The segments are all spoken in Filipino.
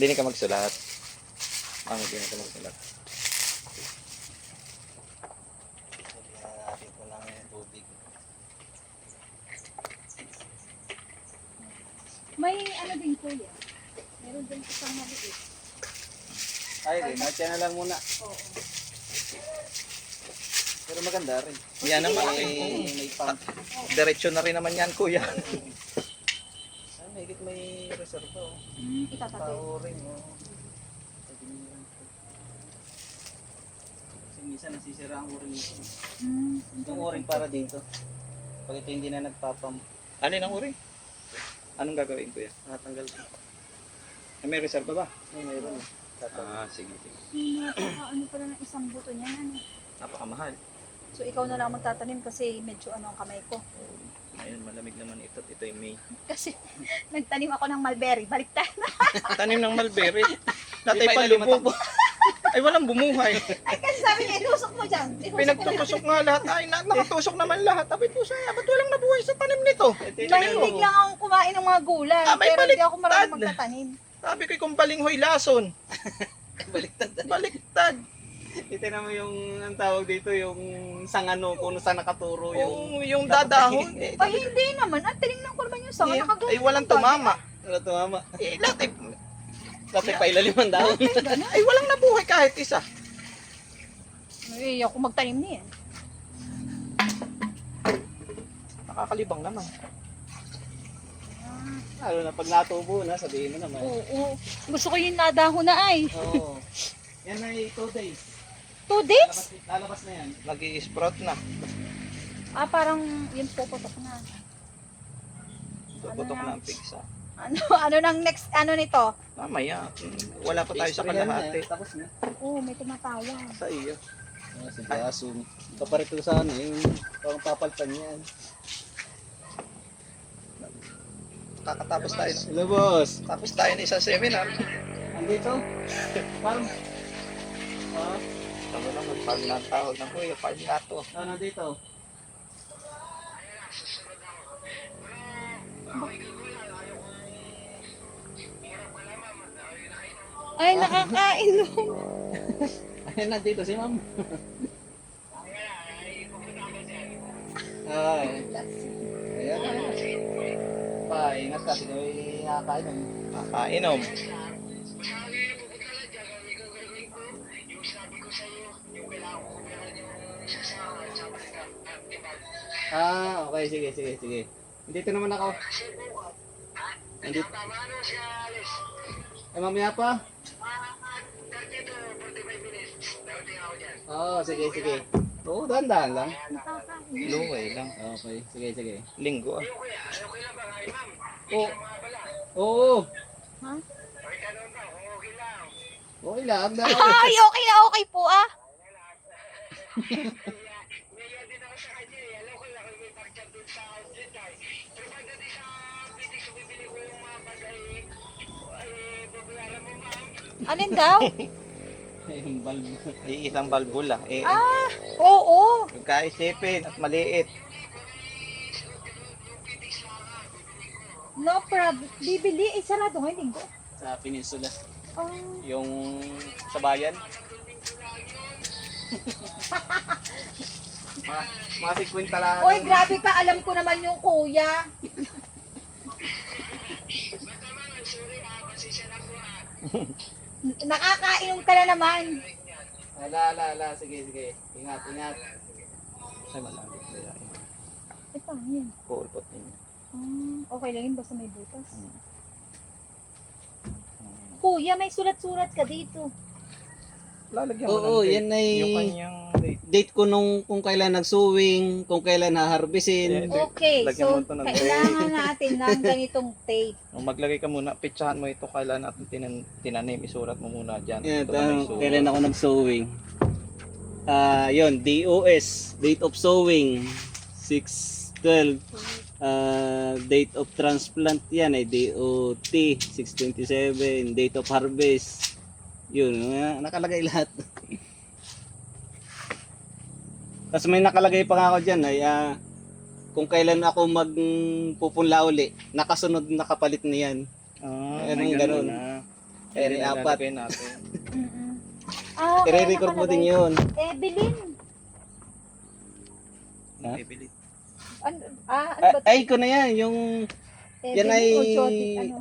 Hindi ka magsulat. Hindi ka magsulat. Natin ko lang yung tubig. May ano din kuya. Meron din isang maliit. Ay, matcha na lang muna. Oo. Pero maganda rin. Yan naman. May pump. Diretso na rin naman yan, kuya. Ay, may reserva. Oh. Itatabi. Powering. Oh. Kasi minsan nasisira ang o-ring nito. Itong o-ring para dito. Pag ito hindi na nagpapump, Ano yung uri? Anong gagawin, kuya? natanggal ko. May reserva ba? Ay, mayroon. Sige. Ano pala ng isang buto niya. Ano? Napakamahal. So ikaw na lang magtatanim kasi medyo ano ang kamay ko. Ayun, malamig naman ito. Ito yung May. Kasi nagtanim ako ng mulberry. Baliktad na. Tanim ng mulberry. Dati Di pa pa ilalim lubog. Ay, walang bumuhay. Ay kasi sabi niya, itusok mo dyan. Itusok mo dyan. Pinagtutusok nga lahat. Ay, nakatusok naman lahat. Sabi ko sa'yo, ba't walang nabuhay sa tanim nito? Mahilig lang akong kumain ng mga gulay. Ah, may pero hindi ako baliktad. marunong magtatanim. Sabi ko kung balinghoy lason. Baliktad. Baliktad. Ito mo yung, ang tawag dito, yung sangano, kung saan nakaturo Yung dadahon. Ay hindi naman. At tinignan ko naman yung sanga. Ay, walang tumama. Wala tumama. Lahat Kasi pailalim ang dahon. ay walang nabuhay kahit isa. Ay, ako magtanim niyan. Nakakalibang naman. Lalo na pag natubo na, sabihin mo naman. Oo. Gusto ko yung nadahon na ay. Oo. Yan ay 2 days. 2 days? Lalabas na yan. Nag-i-sprout na. Ah, parang yun puputok na. Tututok na ang pigsa. Ano nang next, ano nito? Mamaya. Wala pa tayo sa kalahati. Tapos na. Oo, may tumatawa. Sa iyo. Si Baso. Kaparito sa ano, yung parang papalpan yan. Kakatapos tayo. Hello, boss. Tapos tayo na isang seminar. Andito? Parang, Ano lang, magpag na tao ng kuya, pag na to. nandito? Ay, nakakain no. Ayun, nandito si ma'am. Ay. Ayan. Pa, ingat ka. Sino yung nakakain? Kakainom. Okay. Sige. Nandito naman ako. Nandito. Eh, mamaya pa? Sige. Oo, dahan-dahan lang. Luway lang. Okay, sige. Linggo ah. Oo. Ha? Okay lang. Ay, okay na okay po ah. Alin daw? Yung bulb. Iisang balbula. Ah, oo. Yung kaisipin at maliit. No problem. Bibili, sarado ngayon linggo. Sa peninsula. Oh. Yung sa bayan. mga 50 lang. Oy, grabe ka. Alam ko naman yung kuya. Nakakainom ka na naman. Ala. Sige. Ingat. Ay, malapit. Eh, paano yan? Pulpot ninyo. Okay lang yun, basta may butas. Kuya, may sulat-surat ka dito. Lalagyan mo Oo, ng date. yan ay Yung kanyang date. date ko nung kung kailan nag-sowing, kung kailan haharbisin. Yeah. Okay, Lagyan so mo ito ng kailangan natin ng ganitong tape. Maglagay ka muna, pitsahan mo ito kailan natin tinanim. Isulat mo muna dyan. Yan, Ito na may sulat. kailan ako nag-sowing. Yun, DOS, date of sowing, 6/12. Date of transplant yan ay DOT, 6/27. Date of harvest. Yun, nakalagay lahat. Tapos may nakalagay pa nga ako dyan ay kung kailan ako magpupunla uli, nakasunod nakapalit na yan. Ah, Ayun, may ganun. ganun. Kaya rin apat. Ilalagay natin. Mm-mm. Ah, kaya I-record mo din nakalagay. yun. Evelyn. Ha? Bibili. Ano ba? Ay, ko na yan. Yung yan Evelyn ay o Jody? Ano?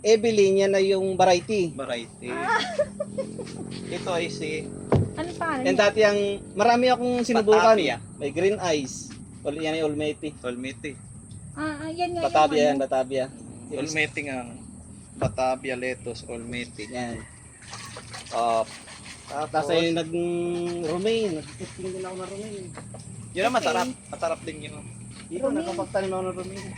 Evelyn, yan ay yung variety. Variety. Ito ay si Ano pangalan Yan niya? dati ang marami akong sinubukan. Batavia. May green eyes. Yan ay Olmeti. Olmeti. Yan nga Batavia yung yan, Batavia. Olmeti nga. Batavia, lettuce, Olmeti. Yan. Tapos, Tapos ay nag-romaine. Nag-testing din ako ng romaine. yun ang masarap. Masarap din yun. Dito, Romaine? nakapagtanim ako ng romaine.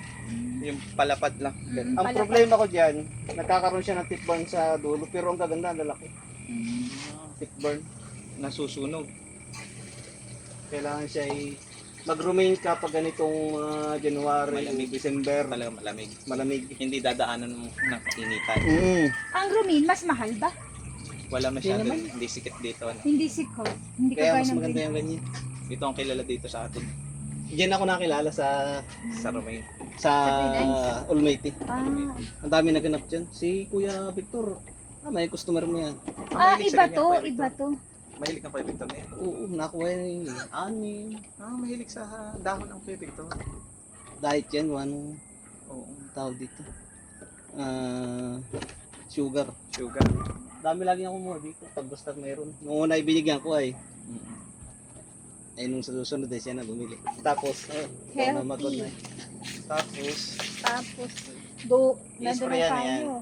Yung palapad lang. Ang problema ko dyan, nagkakaroon siya ng tip burn sa dulo, pero ang gaganda, ang lalaki. Tip burn. Nasusunog. Kailangan siya ay mag-romaine ka pag ganitong January, Malamig. December. Talaga malamig. Malamig. Hindi dadaanan mo ng initan. Ang Romaine, mas mahal ba? Wala masyado. naman. Hindi sikit dito. Ano. Hindi sikot. Hindi Kaya kagaya mas ng maganda green. yung ganyan. Ito ang kilala dito sa atin. Diyan ako nakilala sa Sa Romaine. sa Almighty. Ang dami naganap dyan. Si Kuya Victor. May customer mo yan. Mahilig Iba sa ganyan, to, Kuya iba Victor. to. Mahilig ka pa Victor na yan. Oo, nakuha yung anim. Mahilig sa dahon ng Kuya Victor. Diet yan, ano Oo. tawag dito. Sugar. Sugar. Dami lagi ako mo dito pag basta mayroon. Nung una ibinigyan ko ay. Ay nung sa susunod ay siya na bumili. Tapos, Healthy. Tapos, Tapos, nandun I-spray na yan, tayo.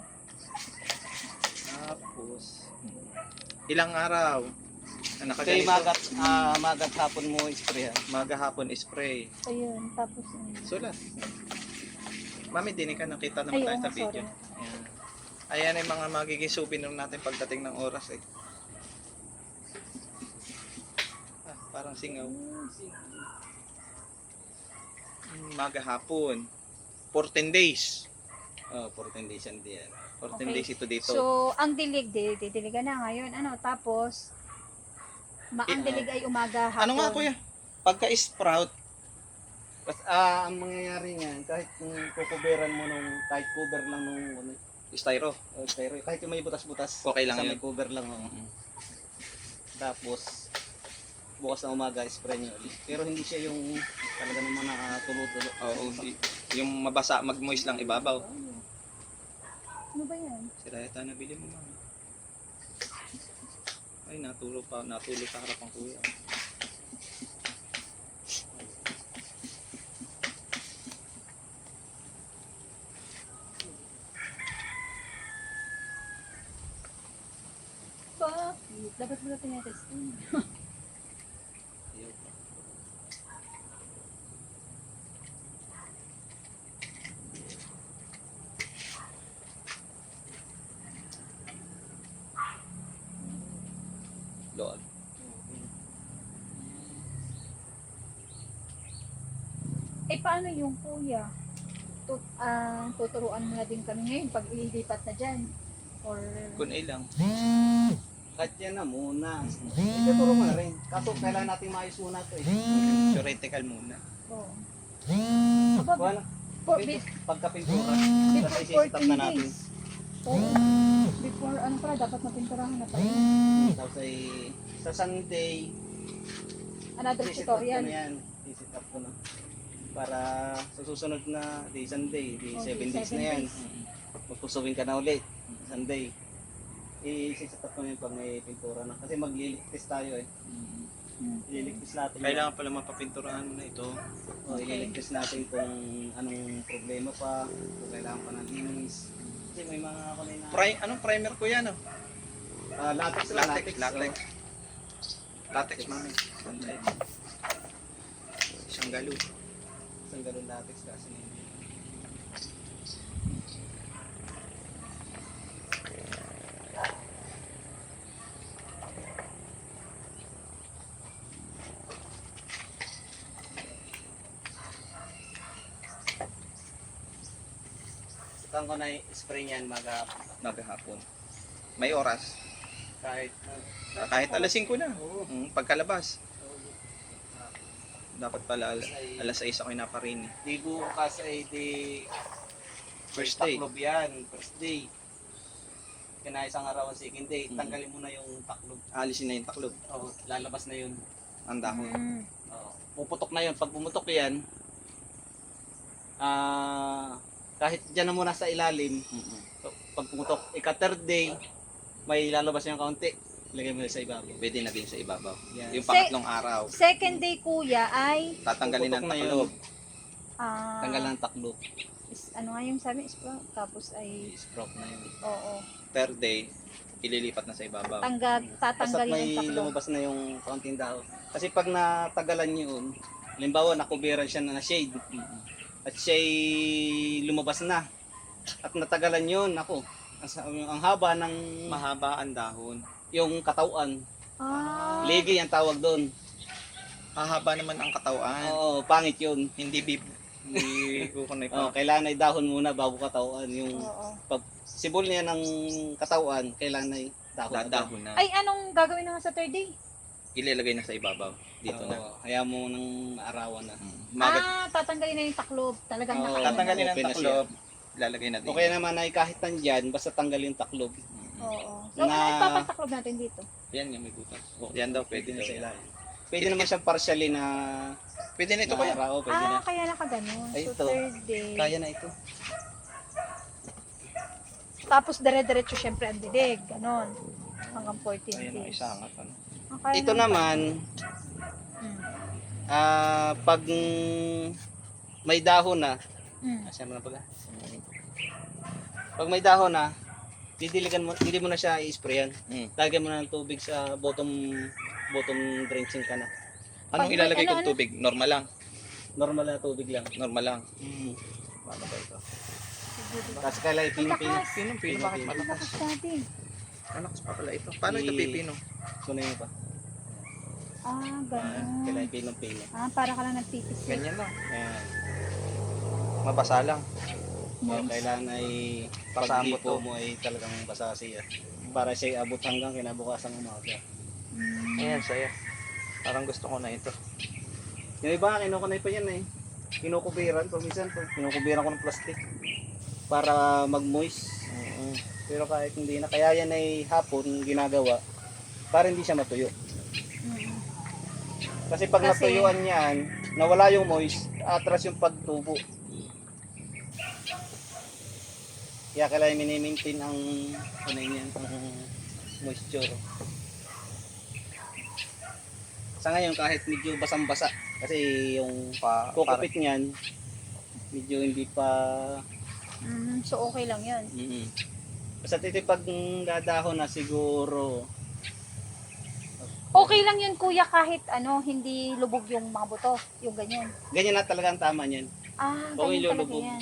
tapos, ilang araw na kay nakaganito. magat hapon mo spray. Maga hapon spray. Ayun, tapos, Sulat. Mami, dinig ka nakita naman Ay, tayo oo sa nga, video. Ayan ay mga magiging souvenir natin pagdating ng oras eh. Parang singaw. Maga hapon. 14 days. 14 days yan diyan. 14 Okay. days ito dito. so, ang dilig, didiligan na ngayon. Ano, tapos, ang dilig ay umaga, hapon. Ano nga kuya? Pagka-sprout, Ang mangyayari niyan, kahit kung kukuberan mo nung, kahit cover lang nung, styro. pero kahit yung may butas-butas, Okay lang sa yun. may cover lang. Tapos, bukas na umaga, spray niyo ulit. Pero hindi siya yung talaga naman nakatulo-tulo. Oo, yung mabasa, mag-moist lang ibabaw. Ano ba yan? Sira yata nabili mo mami. Ay, natulog sa harapan kuya. Bakit? Dapat mo na tinetesting. Doon. Paano yung kuya? Tuturuan mo na din kami ngayon pag ililipat na dyan. Or, Kun A lang. Kahit yan na muna. Ituturo mo na rin. Kaso kailangan natin maayos muna ito eh. Theoretical muna. oh. Kuha na. Pagkapintura, tapos Before isi-stop na 14 natin. days. Oo. Before, ano pala, dapat mapinturahan na tayo. Tapos ay sa Sunday, Another isi-stop ko tutorial. na yan. Isi-stop ko na. Para sa susunod na day Sunday, day 7 Okay, days 7 na yan. days. Magpusuwin ka na ulit. Sunday. Isi-stop ko na yun pag may pintura na. Kasi magliligtis tayo eh. Ililigtis natin. Kailangan pala mapapinturahan mo na ito. Ililigtis natin kung anong problema pa. Kung kailangan pa ng linis. Kasi may mga kulay na... Anong primer ko yan? Oh? latex. Latex. Latex, mami. Sandali. Isang galo. Isang ganun latex kasi. Saan ko na spray niyan Maghapon. May oras. kahit Kahit alas 5 na. Oo. Pagkalabas. Dapat pala alas 6 ako naparinig. di bukas ay di First day. taklob yan, first day. kinaisang araw ang second day, tanggalin mo na yung taklob. Alisin na yung taklob. Oo, lalabas na yun. Ang dahon. Oo. Puputok na yun. Pag pumutok yan, kahit dyan na muna sa ilalim, so, pag pumutok, ika-third day, may lalabas yung kaunti. Lagay mo sa ibabaw. Pwede na din sa ibabaw. Yan. Yung pangatlong araw, Second day kuya ay tatanggalin ng Puputok na yun. taklob. Tanggal ng taklob. ano nga yung sabi, sprout, tapos ay I-sprout na yun. oo, Third day, ililipat na sa ibabaw. Basta tatanggalin may yung taklob. lumabas na yung kaunting dahon. Kasi pag natagalan yun, halimbawa nakuberan siya na shade at siya'y lumabas na at natagalan yun, ako, ang haba ng Mahaba ang dahon. yung katawan, Ah, legi ang tawag doon. Hahaba naman ang katawan. Oo, pangit yun. Hindi kukunay Oo, pa. kailangan ay dahon muna bago katawan. Yung oo. pag sibol niya ng katawan, kailangan ay dahon. Dadahon na. Ay, anong gagawin naman sa third day? Ilalagay na sa ibabaw. Dito na. Oo, kaya mo nang arawan na. Tatanggalin na yung taklob. Talagang Oo. Tatanggalin ng Open na taklob. Ilalagay na din. O kaya naman ay kahit nandyan, basta tanggal yung taklob. Oo. So, Na- ano ipapataklob natin dito? Yan yung may butas. Yan daw, pwede na sa sa ilalim. Pwede naman siyang partially na Pwede na ito kaya. araw, pwede na. Kaya nakaganon. Ay, So, ito. third day. Kaya na ito. Tapos, dire-diretso syempre ang dilig. Ganon. Hanggang 14 Ayan ang days. isa angat. Ano? Kaya Ito naman, Mm. pag may dahon na, Mm. asya mo na pala. Pag may dahon na, hindi mo na siya i-sprayan. Lagyan mo na ng tubig sa bottom drenching ka na. Anong Pag- ilalagay ano, kong tubig? Normal lang. Normal na tubig lang. Normal lang. Paano ba ito? Tapos kailangan ipinipin. Malakas. Pino, bakit malakas? Malakas dati. Malakas pa pala ito. Paano ito pipino? Kunin mo pa. Ganon. Kailangan ipinipin. Para ka lang nagtitisip. Ganyan lang. Ayan. Mabasa lang. Nice. Kailangan ay Pasambot pag-hipo to. mo ay talagang basa siya. Para siya abot hanggang kinabukasan ng umaga. Mm. Ayan, saya. Parang gusto ko na ito. Yung iba, kinukunay pa yan eh. Kinukubiran pa minsan po. Kinukubiran ko ng plastic. Para mag-moist. Pero kahit hindi na, kaya yan ay hapon ginagawa para hindi siya matuyo. Mm. Kasi pag Kasi- natuyuan yan, nawala yung moist, atras yung pagtubo. Kaya kailangan mini-maintain ang ano yan, ang moisture. Sa ngayon kahit medyo basang-basa kasi yung kukupit niyan medyo hindi pa So, okay lang yun. basta titipag dadahon na siguro Okay lang yun, kuya, kahit hindi lubog yung mga buto. Yung ganyan. ganyan na talaga ang tama niyan. Okay, Ganyan talaga lulubog. yan.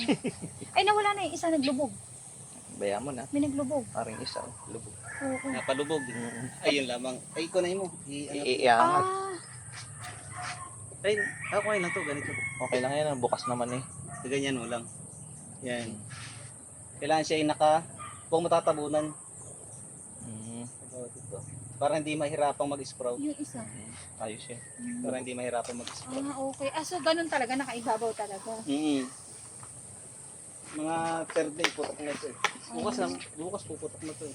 Ay, nawala na yung isa naglubog. Bayaan mo na. May naglubog. Parang isa. Lubog. Oo. Napalubog. Ayun lamang. Ay, kunay mo. Iangat. Ay, okay lang to, ganito. Okay lang yan. Bukas naman eh. Ganyan mo lang. Yan. Kailangan siya ay huwag matatabunan. Dito. Para hindi mahirapang mag-sprout. Yung isa. Ayos yan. Para hindi mahirapang mag-sprout. Okay. So ganun talaga, nakaibabaw talaga. Mga third day putok na ito. Bukas puputok na ito.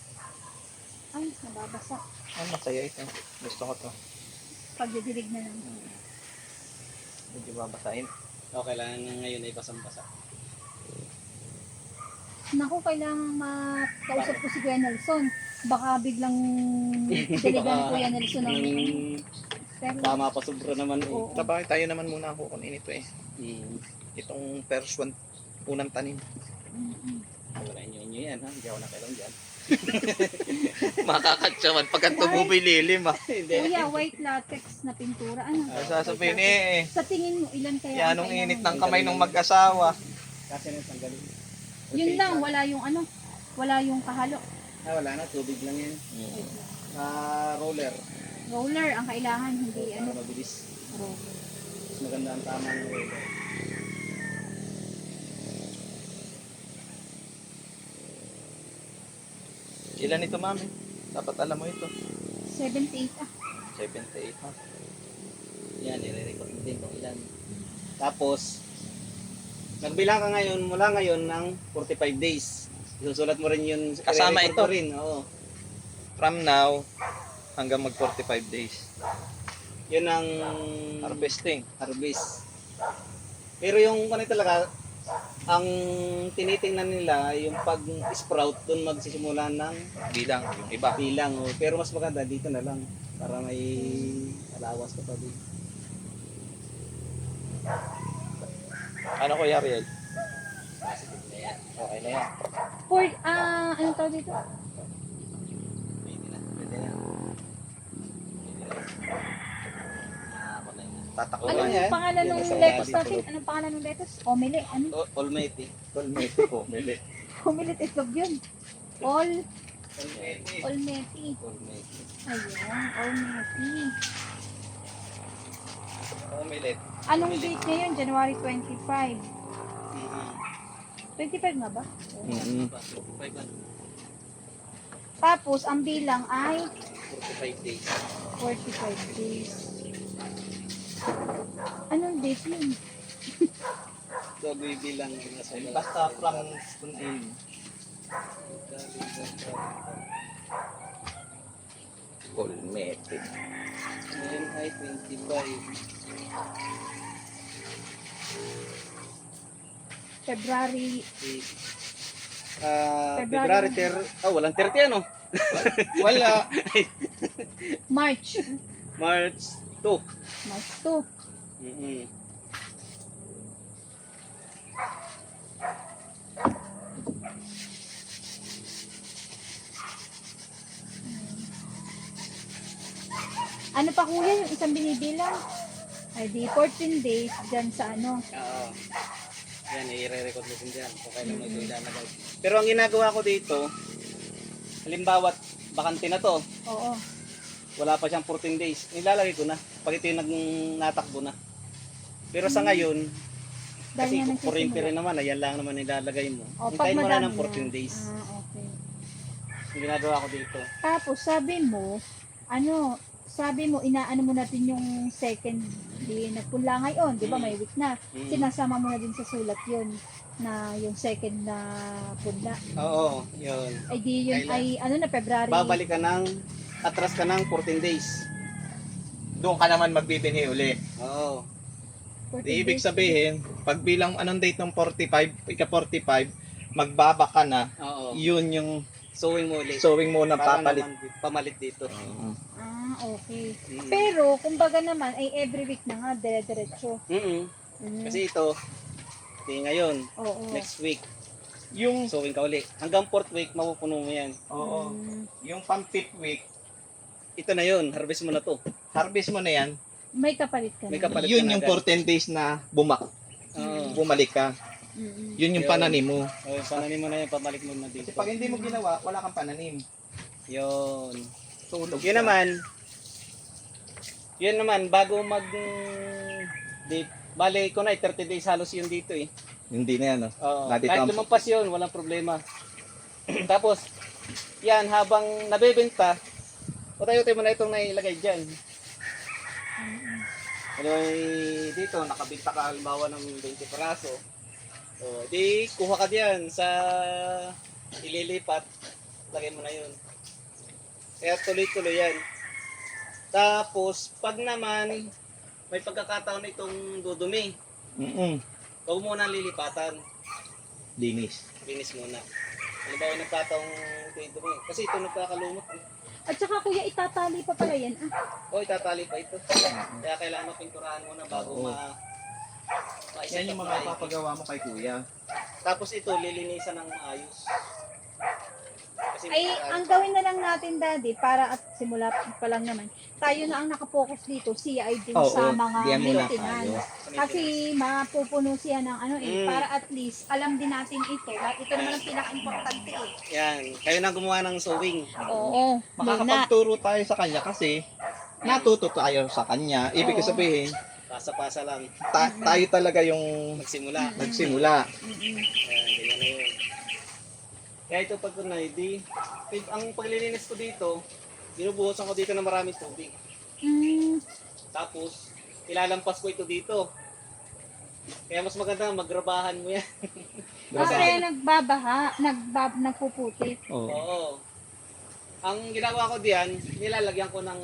Ay, nababasa. Masaya ito. Gusto ko to. Pagdidilig na lang. Medyo babasahin. Kailangan ngayon ay basang-basa. Naku, kailangan makausap ko si Kuya Nelson. Baka biglang diligan Kuya Nelson ng pero Tama pa sobra naman eh. Oo. Sabay tayo naman muna ako kunin ito eh. Itong first one, unang tanim. Wala inyo yan ha. Hindi ako nakailang dyan. Makakatsawan pagka tumubililim ah. Kuya, white latex na pintura. Sasabihin eh. Sa tingin mo, ilan kaya? Yan ang anong kailangan init mo? ng kamay ng mag-asawa. Kasi nang tanggalin. Yun lang, wala yung wala yung kahalo. Wala na. Tubig lang yan. Roller. Roller ang kailangan, hindi Para mabilis. roller. Mas maganda ang tamang roller. Ilan ito mami? Dapat alam mo ito. 78 78 ha. Yan, i-record din kung ilan. Tapos, nagbilang ka ngayon, mula ngayon ng 45 days. Isusulat mo rin yun. Kasama i-record ito. mo rin, oo. From now hanggang mag 45 days. Yun ang Harvesting. harvest. Pero yung ano talaga, ang tinitingnan nila, yung pag-sprout, doon magsisimula ng Bilang yung iba. bilang. Oh. Pero mas maganda, dito na lang. Para may alawas ka pa din. Ano ko Ariel? Okay na yan. For, anong tawag dito? Pwede na, pwede na. Tatakbo Anong yan. pangalan Yan, ng nasa lettuce ilalim. natin? Anong pangalan ng lettuce? Omele. Ano? Almighty. Colmete po. Mili. Omelette itlog yun. All, Almighty. olmeti. Almighty. Ayun, olmeti. Omelette. Anong date ngayon? January 25. 25 nga ba? Mm-hmm. Tapos, ang bilang ay 45 days. 45 days. Anong date yun? So, bibilang na sa Basta from spoon in. Colmete. Ngayon ay 25. February. February walang 30 ano? Wala. March. March 2. March 2. Mm-hmm. Ano pa kuya yung isang binibilang? Ay di 14 days dyan sa ano. Oo. Yan, i-re-record mo din dyan kung kailan mo ito ilalagay. Pero ang ginagawa ko dito, halimbawa, bakante na to, Oo. wala pa siyang 14 days, nilalagay ko na. Pag ito yung natakbo na. Pero sa ngayon, Dahil kasi nga kuryente nagsisimula. rin naman, ayan lang naman nilalagay mo. O, pag Hintayin mo na madami ng 14 days. okay. Yung ginagawa ko dito. Tapos sabi mo, inaano mo natin yung second day na punla ngayon, di ba may week na. Sinasama mo na din sa sulat yun na yung second na punla. Oo, yun. Ay di yun Kailan? ay February. Babalik ka ng, atras ka ng 14 days. Doon ka naman magbibinhi uli. Oo. 14 Di ibig days. sabihin, pag bilang anong date ng 45, ika-45, magbaba ka na, Oo. yun yung Sewing mo ulit. sewing mo na Para papalit. naman pamalit dito. Okay. Mm. Pero kumbaga naman ay every week na nga dire-diretso. Mm. Kasi ito, ngayon, Oo. next week, Yung, sewing ka uli. Hanggang 4th week, mapupuno mo yan. oo, Mm. yung pang 5th week, Ito na yun, harvest mo na to. harvest mo na yan, May kapalit ka May na. kapalit yun ka na yung agad. 14 days na Oo. bumalik ka. Mm. Yun yung Yun. pananim mo. Okay, pananim mo na yun, pabalik mo na dito. Kasi pag hindi mo ginawa, wala kang pananim. Yun. Tulog Yun ka. naman, bago date, bale ko na, 30 days halos yun dito eh. Hindi na yan, no? Oo. Dati Kahit tam- lumampas yun, walang problema. Tapos, yan, habang nabebenta, utay-utay mo na itong nailagay dyan. Ano dito, nakabinta ka halimbawa ng 20 peraso. O, di, kuha ka diyan sa ililipat, lagay mo na yun. Kaya tuloy-tuloy yan. Tapos, pag naman, may pagkakataon itong dudumi, huwag mo na lilipatan. Linis. Linis muna. Halimbawa, nagkataong ito yung dumi. Kasi ito nagkakalumot. At saka kuya, itatali pa pala yan. O, itatali pa ito. Kaya kailangan mapinturahan muna bago Oo. maiset Yan yung up mga na papagawa mo kay kuya. Tapos ito, lilinisan ng maayos. Kasi Ay, ang gawin na lang natin, Daddy, para at simula pa lang naman, tayo na ang nakapokus dito, siya ay din sa mga diyan muna maintenance. tayo. Kasi mapupuno siya ng ano Mm. para at least alam din natin ito. Ito naman ang pinaka-importante eh. yan, kayo na gumawa ng sewing. Oo, muna. Makakapagturo tayo sa kanya kasi natuto tayo sa kanya. Ibig Oo. sabihin, Pasa-pasa lang, tayo talaga yung magsimula. nagsimula. Mm-mm. Ayan, ganyan na yun. Kaya ito pag ang paglilinis ko dito, binubuhusan ko dito ng maraming tubig. Mm. Tapos, ilalampas ko ito dito. Kaya mas maganda magrabahan mo yan. Kaya nagpuputi. Oo. Oo. Ang ginagawa ko diyan, nilalagyan ko ng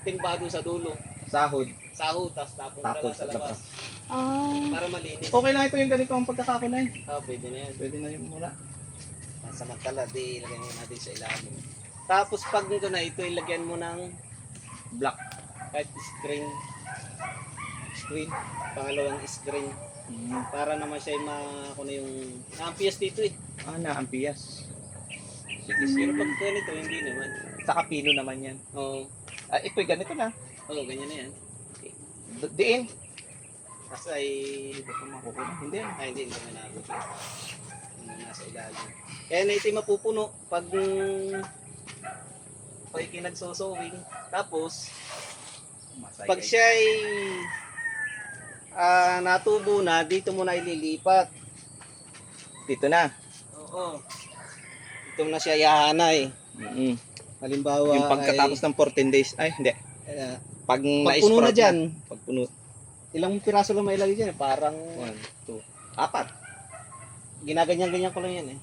timba doon sa dulo. Sahod. Sahod, tapos Tapos sa sa labas. Ah, Para malinis. Okay lang ito yung ganito ang pagkakakulay. Pwede na yan. Pwede na yung mura. Samantala, di ilagay mo natin sa ilalim. Tapos pag nito na ito, ilagyan mo ng Black. kahit screen, pangalawang screen. Para naman siya kung ano yung na-ampias dito eh. Naampias. Pero pag ganito, hindi naman. Sa kapilo naman yan. Oo. Ito'y ganito na. Oo, ganyan na yan. Diin. Tapos ay, Hindi ko makukuha. Hindi. hindi naman nabot. Nasa ilalim. Kaya na ito yung mapupuno pag kinagsusowing. Tapos, pag siya ay natubo na, dito mo na ililipat. Dito na. Oo. Dito mo na siya yahanay. Halimbawa Yung pagkatapos ng 14 days. Ay, hindi. ay, Pag pag puno na dyan, Pag puno. ilang piraso lang mailagay dyan? Parang 1, 2, 4. ginaganyan-ganyan ko lang yan eh.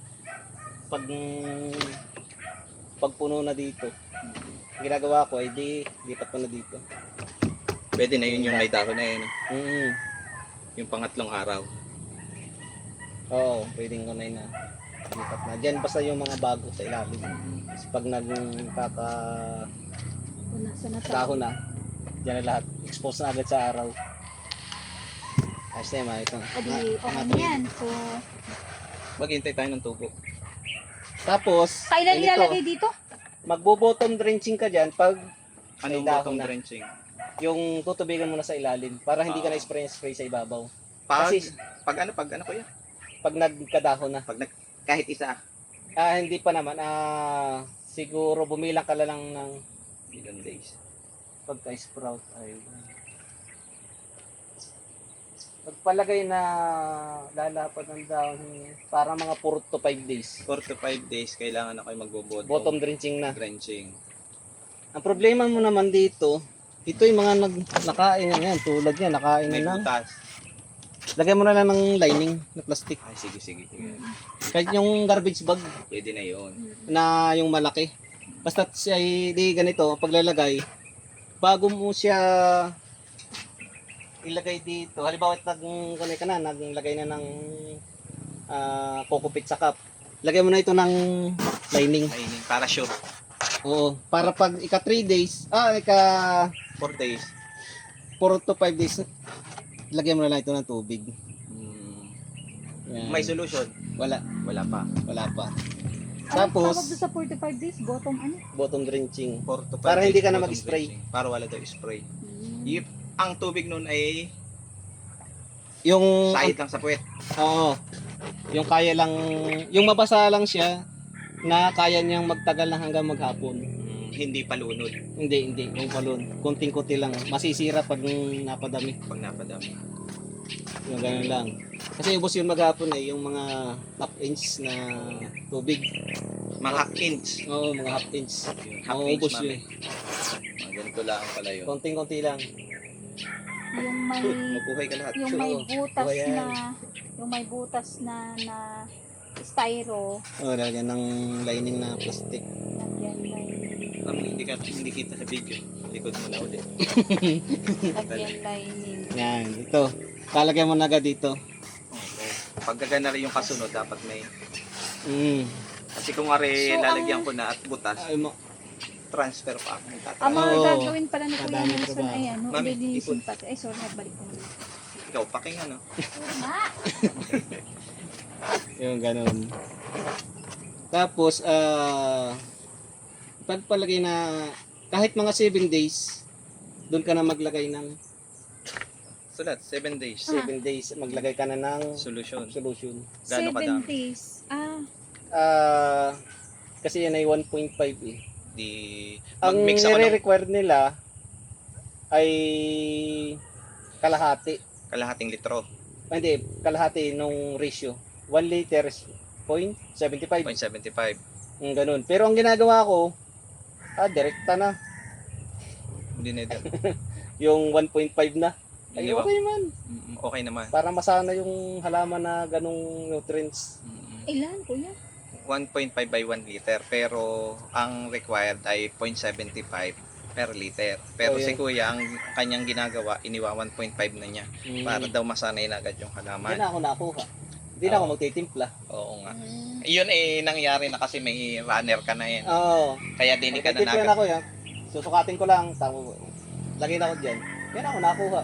Pag puno na dito, ginagawa ko ay lipat ko na dito. Pwede na yun yung may dahon na yun. Mm. Yung pangatlong araw. Oo, pwedeng ko na yun na lipat na. Dyan basta yung mga bago sa ilalim. Kasi pag nasa na dahon na, dyan na lahat. Expose na agad sa araw. Ayos na yun, ito. Adi, okay na yan. So, Maghintay tayo ng tubo. Tapos, kailan ganito, ilalagay dito? magbo-bottom drenching ka dyan pag Anong dahon bottom na. drenching? yung tutubigan mo na sa ilalim para hindi ka Oo. na spray sa ibabaw. Pag, Kasi pag ano ko yan? pag nagkadahon na, Kahit isa. hindi pa naman, siguro bumilang ka lang ng Ilang days. pagka-sprout ay pagpalagay na lalapad ng dahon para mga 4 to 5 days. 4 to 5 days, kailangan na kayo magbo-bottom Bottom drenching na. drenching. Ang problema mo naman dito, ito yung mga nakain na yan, tulad yan, nakain May na ng. butas. Lagyan mo na lang ng lining na plastic. Ay, sige. Kahit yung garbage bag Pwede na yun. na yung malaki. Basta siya di ganito, paglalagay, bago mo siya ilagay dito, halimbawa naglagay ka na, naglagay na ng kokopit sa cup. Lagyan mo na ito ng lining. Lining. Para sure. Oo, para pag ika 3 days, ika 4 days. 4 to 5 days, lagyan mo na lang ito ng tubig. Yan. May solution? Wala pa. Tapos, Tapos, tawag doon sa 45 days, bottom ano? bottom drenching. 4 to 5 Para hindi days ka na bottom mag-spray. drenching. Para wala daw spray. Ang tubig nun ay Yung sahit lang sa puwet. Oo. Yung kaya lang, yung mabasa lang siya na kaya niyang magtagal lang hanggang maghapon. Hindi palunod Hindi. Yung balon. Kunting-kunti lang. Masisira pag napadami. pag napadami. Yung ganun lang. Kasi ubos yun maghapon yung mga half inch na tubig. Mga half inch. Oo, mga half inch. Half Oo, inch, ubos mami. yun. Mga ganito lang pala yun. Konting-konti lang. Yung may Mabuhay ka lahat. yung may Oo, butas ayan. na styro, Lalagyan ng lining na plastic. lagyan may Hindi kita sa video. Likod mo na ulit. lagyan lining. Yan, ito. Lalagyan mo na agad dito. Okay. Pag gagana rin yung kasunod, dapat may... Kasi kung So, ari lalagyan ko na at butas, Ay, transfer pa ako. Ang mga Oo. gagawin pala ni Kuya Madami Nelson, trabaho. ayan, no, Mami, lilinisin ipon. pati. Ay, sorry, nagbalik ko. Ikaw, paking ano? Yung ganun. Tapos, pagpalagay na kahit mga 7 days, doon ka na maglagay ng Sulat, 7 days. 7 days, maglagay ka na ng Solution. solution. Gaano 7 kadami? days. Kasi yan ay 1.5 eh. Di... Ang Mag-mix ako ng nire-require nila ay kalahating litro. hindi, kalahati nung ratio. 1 liter is 0.75. 0.75. Ganun. Pero ang ginagawa ko, direkta na. Hindi na din. Yung 1.5 na. Ay, Iniwan. okay man. Okay naman. Para masana yung halaman na ganong nutrients. Ilan, kuya? 1.5 by 1 liter pero ang required ay 0.75 per liter. Pero Oh, si yun. kuya, ang kanyang ginagawa, iniwa 1.5 na niya para daw masanay na agad yung Hindi halaman. na ako nakuha. Hindi na ako magtitimpla. Oo nga. Mm. Yun nangyari na kasi may runner ka na yan. Oo. Kaya din ka na Magtitimpla na agad. ako yan. Susukatin ko lang. Lagay na ako dyan. Yan ako nakuha.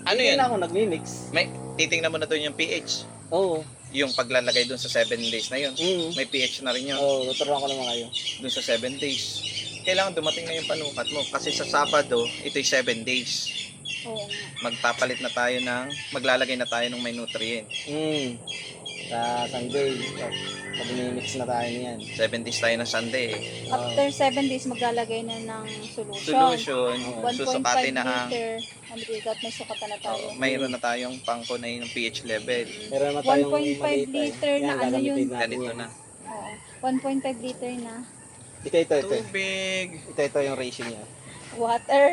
Ano Hindi yun? na ako nagmi-mix. May titingnan mo na doon yung pH. Oo. Yung paglalagay doon sa 7 days na yun. May pH na rin yun. Oo, tuturuan ko naman kayo. Doon sa 7 days. Kailangan dumating na yung panukat mo. Kasi sa Sabado, ito'y 7 days. Oo nga. Maglalagay na tayo ng may nutrient. Sa Sunday. Pag mix na tayo niyan. 7 days tayo na Sunday. After 7 days, maglalagay na ng solution. Solution, 1.5 susukatin na ang liter. Ang bigat, may sukatan na tayo. mayroon na tayong pangkunay ng pH level. Meron naman tayong 1.5 maliit liter na Yan, ano yun? gagamitin natin Ganito yan. na. Oo. 1.5 liter na Ito. Tubig. Ito yung ratio niya. water.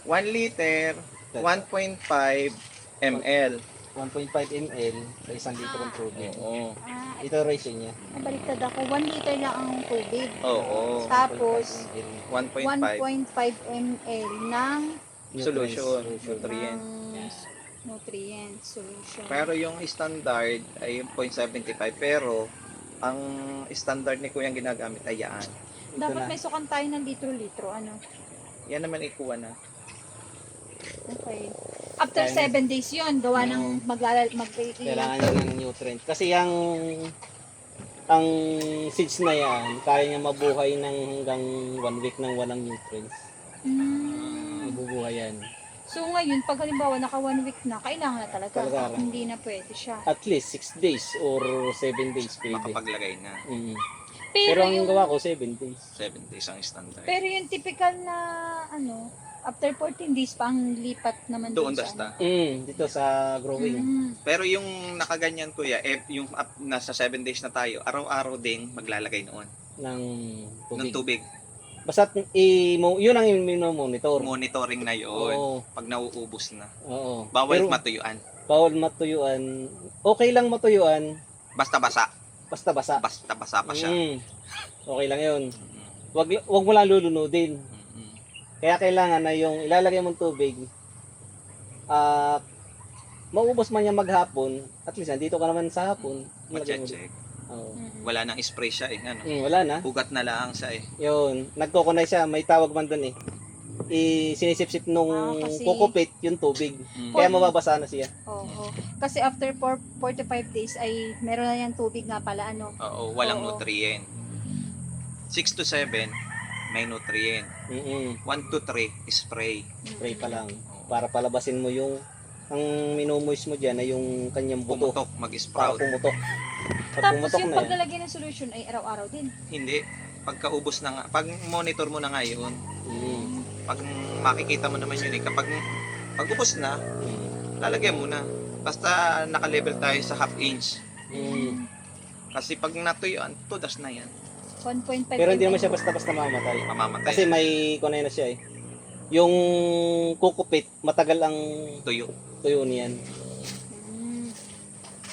1 liter, 1.5 ml. 1.5 ml sa 1 litro ng tubig. Oo. Ah, Ito yung ratio niya. nabaliktad ako. 1 liter lang ang tubig. Oo. Tapos, 1.5 1.5 ml ng solution, Nutrients. nutrient. nutrient solution. Pero yung standard ay yung 0.75 pero ang standard ni Kuya ang ginagamit ay yan. Dapat may sukan tayo ng litro-litro. Ano? Yan naman ikuha na. Okay. After 7 days yun, gawa ng Kailangan niya ng nutrient. Kasi ang seeds na yan, kaya niya mabuhay ng hanggang 1 week nang walang nutrients. Mabubuhay yan. So ngayon, pag halimbawa naka 1 week na, kailangan na talaga. Talaga. Hindi na pwede siya. At least 6 days or 7 days pwede. Makapaglagay na. Pero ang yung, gawa ko 7 days. 7 days ang standard. pero yung typical na, ano, after 14 days pa ang lipat naman Doon sa basta. Dito sa growing. Pero yung nakaganyan Kuya, yung nasa 7 days na tayo, araw-araw din maglalagay noon Ng ng tubig. tubig. Basta yun ang monitor. Monitoring na yun. Oo. Pag nauubos na. Oo. Bawal Pero matuyuan. bawal matuyuan. Okay lang matuyuan. Basta basa. Basta basa. Basta basa pa siya. Okay lang yun. Mm. Wag mo lang lulunodin. Mm. Kaya kailangan na yung ilalagay mong tubig, maubos man yan maghapon, at least nandito ka naman sa hapon. ilagay mo Mache-check. din. Oo. Wala nang spray siya eh. Ano? Wala na. Ugat na lang siya eh. Yun. Nagkokonay siya. May tawag man doon eh. Sinisip-sip nung kasi- kukupit yung tubig. Mm. Kaya mababasa na siya. Oo. Kasi after 4 to 5 days ay meron na yan tubig nga pala, ano. Oo, walang Oo. nutrient. 6 to 7, may nutrient. 1 to 3, spray. Spray pa lang. Para palabasin mo yung ang minumoist mo dyan ay yung kanyang buto. Pumutok, Para mag-sprout. pumutok. Pag Tapos pumutok yung na yan. paglalagay ng solution ay araw-araw din. Hindi. Pagkaubos na nga, pag monitor mo na ngayon, pag makikita mo naman yun eh, kapag ubos na, lalagyan mo na. Basta naka-level tayo sa half inch. Kasi pag natuyuan, tudas na yan. 1.5 Pero hindi naman ml. siya basta-basta mamatay. Mamamatay. Kasi may kunay na siya eh. Yung kukupit, matagal ang tuyo. tuyo niyan. Mm.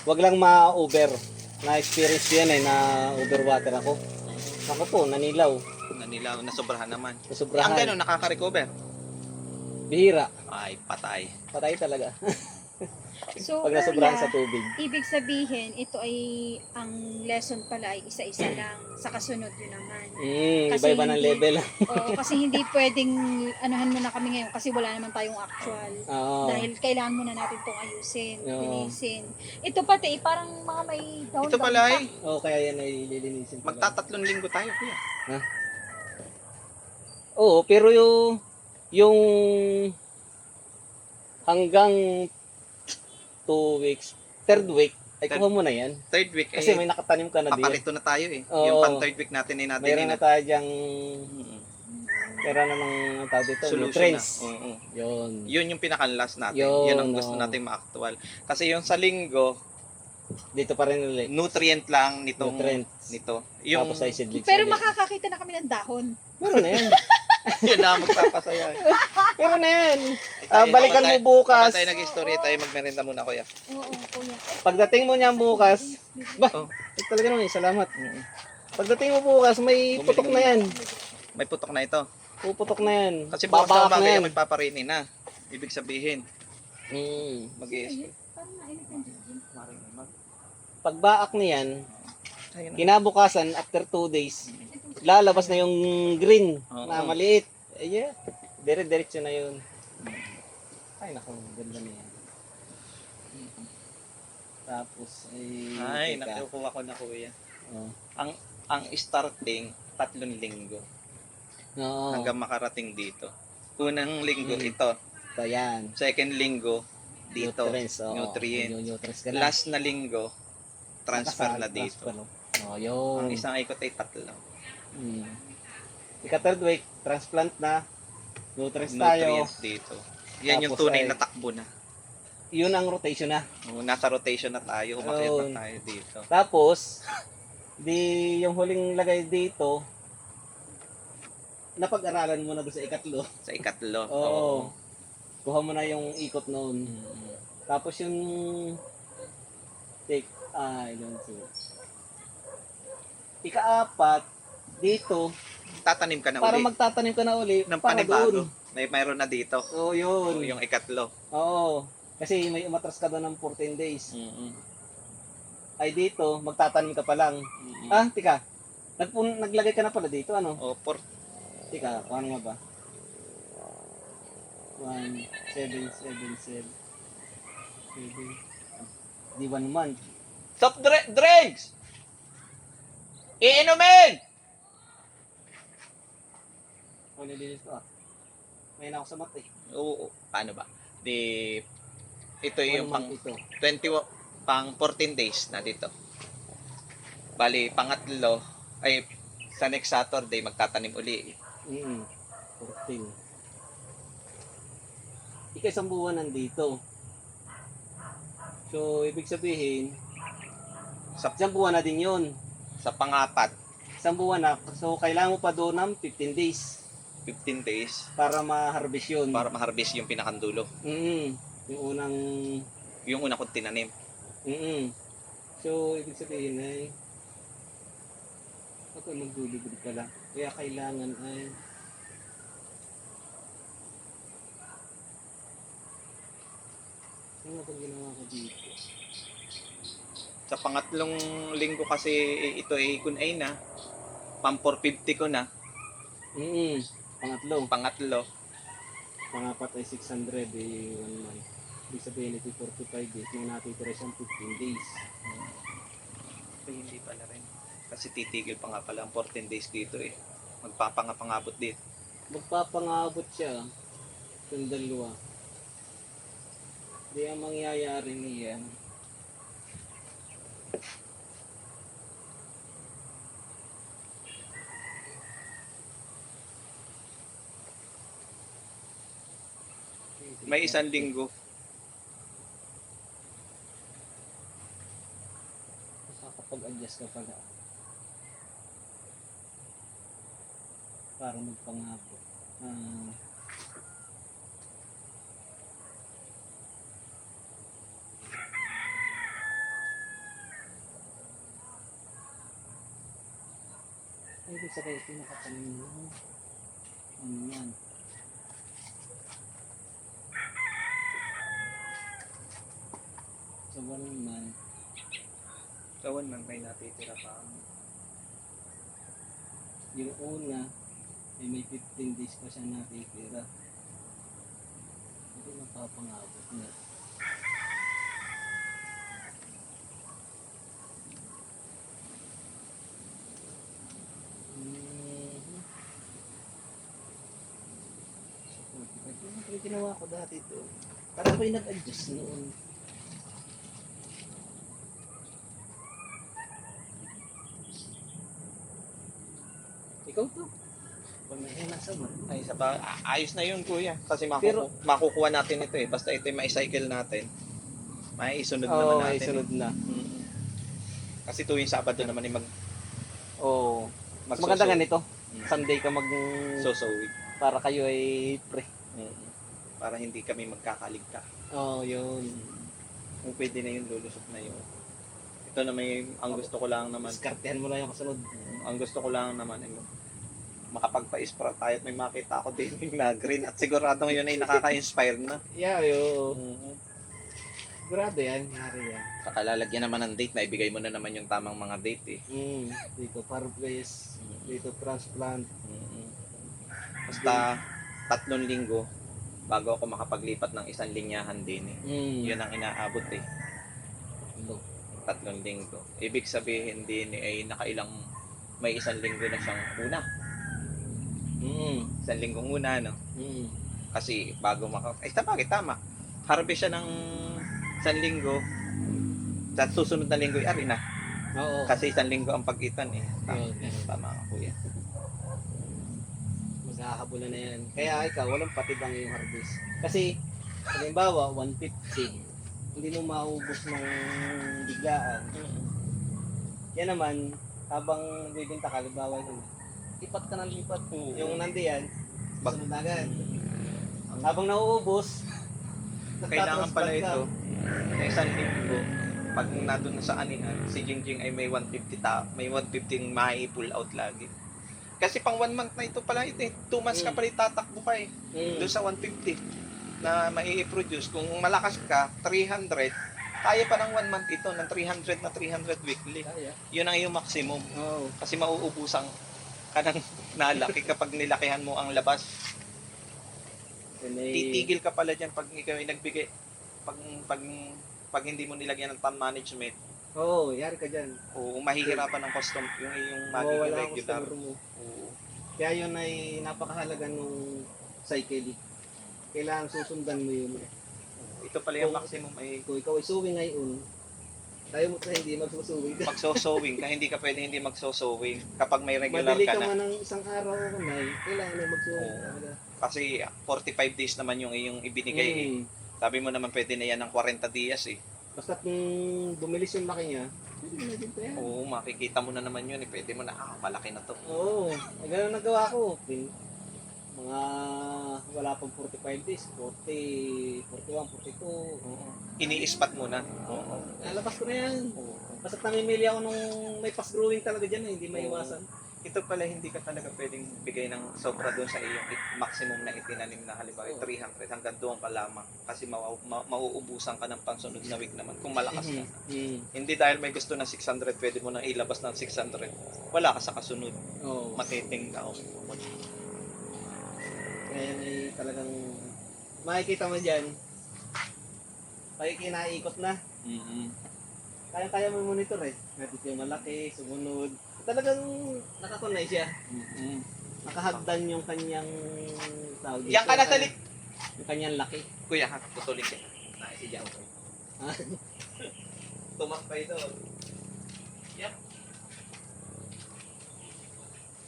Wag lang ma-over. Na-experience ko yan eh, na-overwater ako. Ako po, nanilaw. Nanilaw, nasobrahan naman. Ang Nasubrahan. gano'n, nakaka-recover. Bihira. Ay, patay. Patay talaga. So, Pag nasobrahan kuya, sa tubig. ibig sabihin, ito ay, ang lesson pala ay isa-isa lang. Sa kasunod yun naman. Kasi Iba-iba ng hindi- level. Oo, kasi hindi pwedeng, anuhan mo na kami ngayon kasi wala naman tayong actual. Oo. Dahil kailangan muna natin itong ayusin, Oo. linisin. Ito pati, parang mga may down Ito pala ay, Oo, kaya yan ay lilinisin. pa. magtatatlong linggo tayo, kuya. Oo, pero yung hanggang 2 weeks, third week, ay kuha mo na yan. Third week, Kasi eh, may nakatanim ka na din. papalito na tayo eh. Oo. Yung pang third week natin ay natin Mayroon na tayo dyang pera na ng tawag dito, solution nutrients. na. Oo. Yun. Yun yung pinaka-last natin. Yun, Yun ang gusto oo. nating ma-actual. Kasi yung sa linggo, Dito pa rin ulit. nutrient lang nitong Nutrients. nito. Yung Tapos ay seedlings. Pero ulit. makakakita na kami ng dahon. Meron na yan. Yun na ang magpapasaya. Pero na yan. Tayo, Balikan mo habang bukas. tayo nag-story, tayo magmerenda muna, kuya. Oo, kuya. Pagdating mo niyan bukas, ba, Oh. talaga naman, salamat. Pagdating mo bukas, may putok na yan. May putok na ito. Puputok na yan. Kasi bukas na Babak umaga na yan. yung magpaparini na. Ibig sabihin, mag-i-escape. Parang nainit ang dibdib. Pagbaak niyan, Ayun na. kinabukasan, after 2 days, lalabas na yung green Oo. na maliit. Yeah. Dire-diretso na yun. Ay, naku, ganda na yan. Tapos, Ay, teka. nakukuha ko na, kuya. Oh. Ang starting, 3 linggo. Oo. Hanggang makarating dito. Unang linggo, Mm. ito. So, yan. Second linggo, dito. Nutrients. Oo. Nutrient. Yung nutrients ka na. Last na linggo, transfer na dito. Transfer, no? Oh, yun. Ang isang ikot ay 3. Ika-third week, transplant na. Nutrients tayo. Nutrients dito. Yan yung Tapos tunay ay- na takbo na. Yun ang rotation na. Nasa rotation na tayo, umakyat Yun. na tayo dito. Tapos, yung huling lagay dito, napag-aralan mo na doon sa ikatlo. Sa ikatlo. Oo. Kuha mo na yung ikot noon. Mm. Tapos yung ilan so. Ika-apat, dito, Tatanim ka na para uli. magtatanim ka na uli, Ng para panibago. doon. Mayroon na dito. Oo, yun. Yung ikatlo. Oo. Kasi may umatras ka doon ng 14 days. Mm-mm. Ay dito, magtatanim ka pa lang. Mm-mm. Tika. Naglagay ka na pala dito, ano? O, Tika, paano nga ba? 1, 7, 7, 7. Di 1 month. Soft drinks! Iinumin! O, nilinis ko ah. May na ako sa mat eh. Oo. Paano ba? Ito 1 yung pang month ito. 14 days na dito. Bali, pangatlo, ay sa next Saturday, magtatanim uli. 14. Isang buwan nandito. So, ibig sabihin, Sa, isang buwan na din yun. sa pangapat, Isang buwan na. So, kailangan mo pa doon ng 15 days 15 days, para ma-harvest yun. para ma-harvest yung pinakandulo. Yung unang... Yung una kong tinanim. So, ibig sabihin ay ako magdulubod pala. Kaya kailangan ay ano ba ginawa ko dito? Sa pangatlong linggo kasi ito ay kunay na. Pang 450 ko na. Pangatlo. Pangatlo, Pangapat ay 600 eh, 1 month. Ibig sabihin ito 45 days. May natitira siyang 15 days. ay hindi pala rin. Kasi titigil pa nga pala ang 14 days dito eh. Magpapangabot dito. Magpapangabot siya yung dalawa. Hindi ang mangyayari niyan. May isang linggo. Makakapag-adjust ka pala. Para magpangabot. Ay, ibig sabihin ito nakatanim mo. Ano yan? Sa 1 month. Sa 1 month may natitira pa. Yung una, ay may 15 days pa siya natitira. Hindi mapapangabot na. Ito yung ginawa ko dati ito. Parang ko yung nag-adjust noon. Ikaw to. Pag may nasa mo. Ay, ayos na yun kuya. Kasi Pero- makukuha natin ito eh. Basta ito yung ma-cycle natin. May isunod Oo, naman may natin. sunod na. Kasi tuwing Sabado naman yung Oo. Mas magsoso- maganda ganito. Mm. Sunday ka mag... sosowing. Para kayo ay pre. Para hindi kami magkakaligta. Oo, yun. Kung pwede na yun, lulusot na yun. Ito na ang gusto ko lang naman. Diskartehan mo lang yung kasunod. Ang gusto ko lang naman ay makapagpa-spray tayo at may makita ako din na green at siguradong yun ay nakaka-inspire na. Yeah, yo. Sigurado yan, hari yan. Saka lalagyan naman ng date na ibigay mo na naman yung tamang mga date Dito fireplace, dito transplant. Basta 3 linggo bago ako makapaglipat ng isang linyahan din Yun ang inaabot 3 linggo. Ibig sabihin din ay may 1 linggo na siyang una. 1 linggong una, no? Kasi bago tama. Harvest siya ng 1 linggo. Sa susunod na linggo ay na. Oo. Kasi 1 linggo ang pagitan Tama ka, kuya. Maghahabulan na yan. Kaya ikaw, walang patibang yung harvest. Kasi, halimbawa, 150. Hindi mo maubos ng biglaan. Yan naman, habang bibinta ka, halimbawa yun, lipat ka ng lipat. Yung nandiyan, sunod na agad. Habang nauubos, Kailangan pala ito na 1 linggo. Pag nandun sa anihan, si Jingjing ay may 150 may 150 mai-pull out lagi. Kasi pang 1 month na ito pala ito 2 months ka pala tatakbo pa doon sa 150 na mai-produce. Kung malakas ka, 300, kaya pa ng 1 month ito ng 300 na 300 weekly. Yun ang iyong maximum. Kasi mauubusan ka ng nalaki kapag nilakihan mo ang labas. Titigil ka pala dyan pag ikaw ay nagbigay. Pag hindi mo nilagyan ng time management, yari ka dyan. mahihirapan ng yung magiging Wala ang regular. customer mo. Kaya yun ay napakahalaga nung cycle. Kailangan susundan mo yun. Ito pala yung maximum ay Kung ikaw ay suwi ngayon, tayo mo sa hindi magsusuwi ka. magso-sowing ka, hindi ka pwede hindi magso-sowing kapag may regular Madali ka ka na. man ng isang araw o kamay, kailangan na magsuwi talaga. Kasi 45 days naman yung iyong ibinigay Sabi mo naman pwede na yan ng 40 dias Basta kung bumilis yung laki niya, pwede mo na din pa yan. Makikita mo na naman yun Pwede mo na, malaki na to. Ganun nagawa ko. Mga wala pang 45 days, 40, 41, 42. Ini-spot mo na. Nalabas ko na yan. Basta namimili ako nung may fast growing talaga dyan hindi maiwasan. Ito pala hindi ka talaga pwedeng bigay ng sobra doon sa iyong maximum na itinanim na halimbawa 300 hanggang doon ka lamang kasi mauubusan ka ng pansunod na week naman kung malakas ka. Hindi dahil may gusto ng 600 pwede mo nang ilabas ng 600. Wala ka sa kasunod. Matiting ka. Kaya yan ay talagang makikita mo dyan. Kinaikot na. Kaya mo monitor Natin yung malaki, sumunod. Talagang nakakunay siya. Nakahagdan yung kanyang tawag dito. Yan ka na talik. Yung kanyang laki. Kuya, tutulin ka. Si Jan. Tumakbay doon. Yep.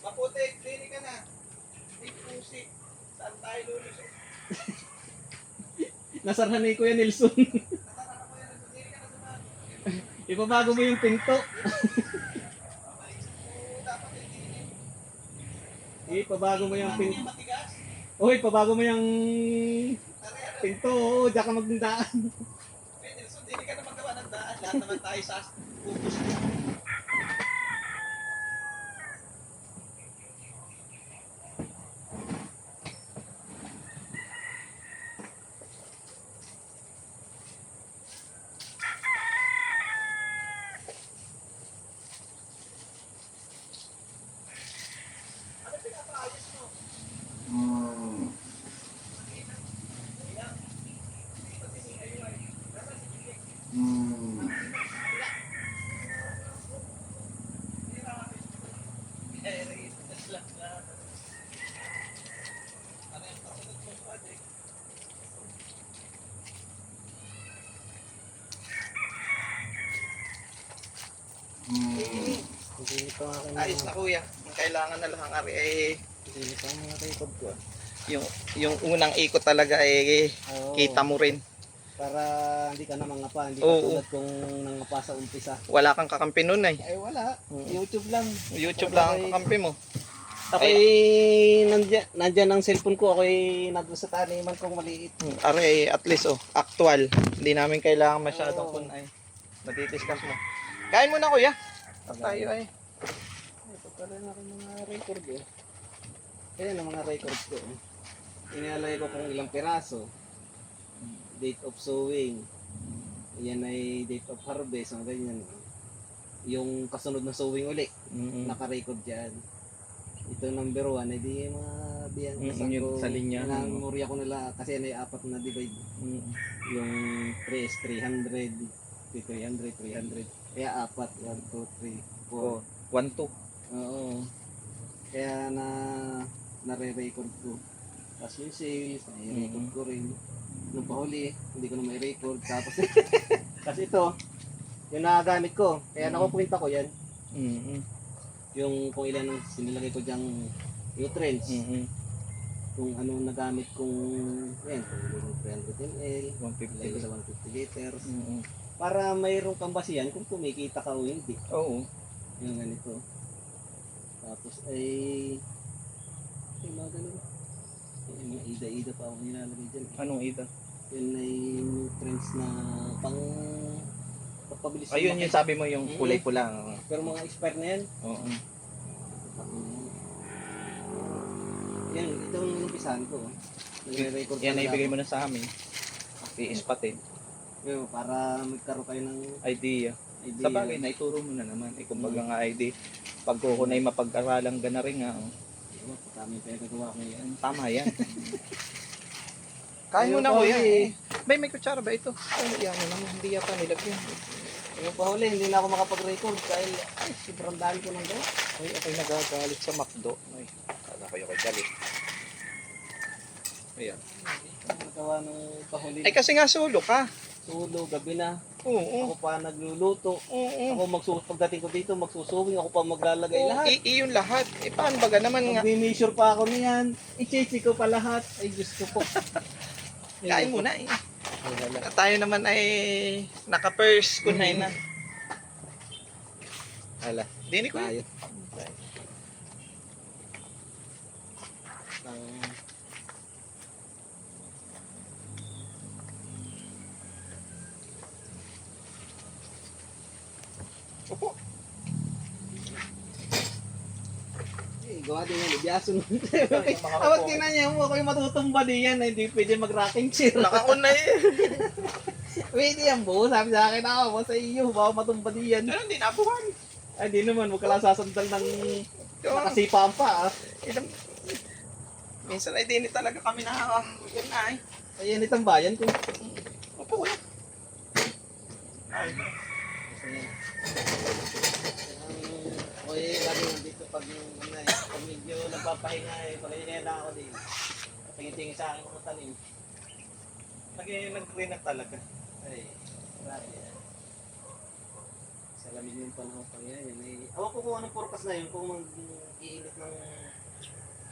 Maputi, klini ka na. Pusi. Saan tayo lulusot? Nasarhan ni Kuya Nelson. Ipabago mo yung pinto. Ipabago mo yung pinto. Ipabago mo yung pinto. Diyan ka magdaan. Nelson, hindi ka na magawa ng daan. Lahat naman tayo sa pupus. Ayos na kuya. Ang kailangan na lang ari ay yung unang ikot talaga ay kita mo rin. Para hindi ka na mangapa, hindi ka Oo. tulad kung nangapa sa umpisa. Wala kang kakampi nun Ay wala, YouTube lang. YouTube lang ang kakampi mo. Ako'y nandyan ang cellphone ko. Ako'y nandun sa taniman kong maliit. Are, at least, actual. Hindi namin kailangan masyadong Oo. kung ay. Madidiscuss mo. Kain mo na, kuya. Tayo ay. Ito pala na aking mga record eh. Ayan ang mga records ko. Inalay ko kung ilang piraso. Date of sowing. Yan ay date of harvest. Ang ganyan. Yung kasunod na sowing uli. Naka-record dyan. Ito number 1. Hindi mga biyan. Yung sa linya. Memorya ko nila kasi yan ay apat na divide. Yung 3 is 300. 300, 300. Kaya apat. 1, 2, 3, 4. 1, 2. Oo. Kaya nare-record ko. Tapos yung sales, nai-record ko rin. Nung pahuli, hindi ko na may record. Tapos, kasi ito, yung nagagamit ko. Kaya nakukwenta ko yan. Yung kung ilan ang sinilagay ko dyang nutrients. Kung ano nagamit kong, yan, kung 300 ml, 150. ko sa 150 liters. Para mayroong kambasihan kung kumikita ka o hindi. Oo. Yung ganito. Tapos ay mga ganun. Yung mga ida-ida pa akong nilalagay dyan. Anong ita? Yun ay nutrients na pang pagpabilis. Ayun yung sabi mo yung kulay pula. Pero mga expert na yan. Oo. Yan, itong inumpisahan ko. Nagre-record Yan na talaga ibigay ako. mo na sa amin. I-spot Yun, para magkaroon kayo ng idea. idea. Sa bagay, naituro mo na naman. Kumbaga nga ID. Pag kukunay mapag-aralang gana rin nga. Diba, kami pinagagawa ko yan. Tama yan. Kain mo na, kuya. Bay, may kutsara ba ito? Ay, yan naman. Hindi yata nilagyan. Yung pahuli, hindi na ako makapag-record dahil sobrang dami ko nang gawa. Ay, ako'y nagagalit sa McDo. Ay, kala ko yung galit. Ayan. Nagawa ng pahuli. Ay, kasi nga sulo ka. Sulo, gabi na. Oo. Ako pa nagluluto. Oo. Ako pagdating ko dito, magsusuwing. Ako pa maglalagay lahat. Iyon lahat. Eh, paano baga naman nga? Mag-measure pa ako niyan. I-check ko pa lahat. Ay, Diyos ko po. Kain mo na eh. Ay, wala. Tayo naman ay naka-first kunay na. Hala. Dini ko Tayo. yun. Opo. Gawa din yan, ibyaso nun. Awat tingnan niya mo, ako yung matutumba diyan, hindi pwede mag-rocking chair. Nakauna eh. Wait, yan po, sabi sa akin ako, sa iyo, baka matumba diyan. Ano, hindi nabuhan. Ay, di naman, huwag ka lang sasandal ng nakasipaan pa. Minsan ay dini talaga kami yan ay. Ayan itong bayan ko. Opo kuya. Ay. Oy, lagi dito pag medyo nagpapahinga pag na ako din. Tingin-tingin sa akin mga tanim. Nag-green na talaga. Ay, grabe yan. Salamin yung panahon pa yan. Awan ko kung anong purpose na yun, kung mag-iinit ng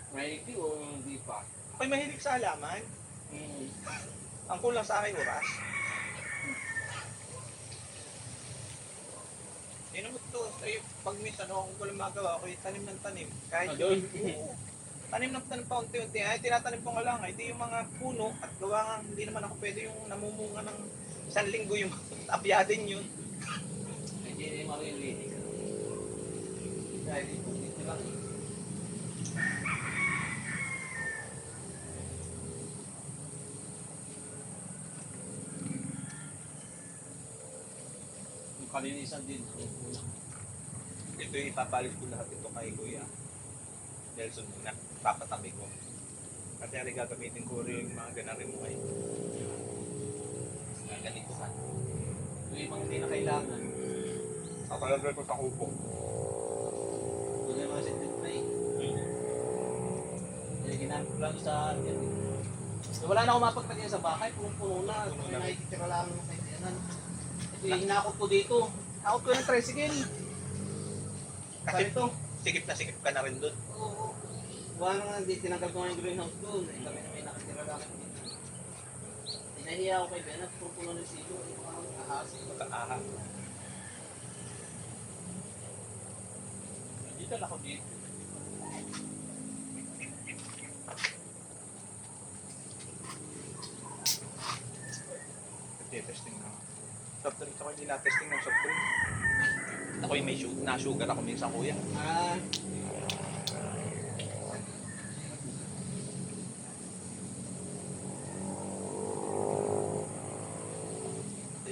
maigi o hindi pa. Ako'y mahilig sa halaman. Ang kulang sa akin oras. Yun naman ito. Pag minsan ako kung walang magawa, ako'y tanim ng tanim. Kahit doon? Oo. Tanim ng tanim pa unti-unti. Ay, tinatanim ko nga lang. Hindi yung mga puno. At gawa nga, hindi naman ako pwede yung namumunga ng 1 linggo yung abyadin yun. Hindi marilinig. Dahil dito lang. Yung kalinisan din. Ito yung ipapalit ko lahat ito kay Kuya Nelson muna. Papatabi ko. Kasi rin gagamitin ko rin yung mga ganarin mo ngayon. Ganito ka. Yung mga hindi na kailangan. Papalagay ko sa kupo. Doon yung mga sentence na eh. Yung ginamit ko lang sa yan. Wala na akong mapagpagyan sa bahay. Punong-puno na. Kung nakikitira lang ng kaibiganan. Ito yung hinakot ko dito. Hinakot ko ng tricycle. Kasi Ito. sikip na sikip ka na rin doon. Oo. Wala nga, hindi tinanggal ko nga yung greenhouse doon. Eh, kami na may nakatira lang dito. Inahiya ako kay Benat. Punong-puno ng silo. Ahas. Magkaaha. Dito na ako dito. na-testing ng soft drink. Ako yung may na-sugar ako minsan, kuya. Ah,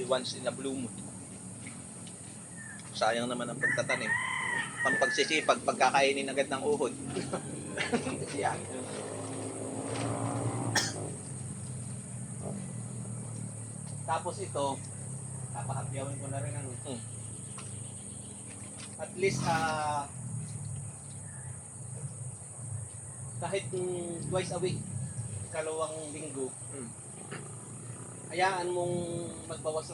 Once in a blue moon. Sayang naman ang pagtatanim. Ang pagsisipag, pagkakainin agad ng uhod. Yan. tapos ito, papahapyawin ko na rin ang Hmm. at least kahit twice a week, kalawang linggo, Hmm. hayaan mong magbawas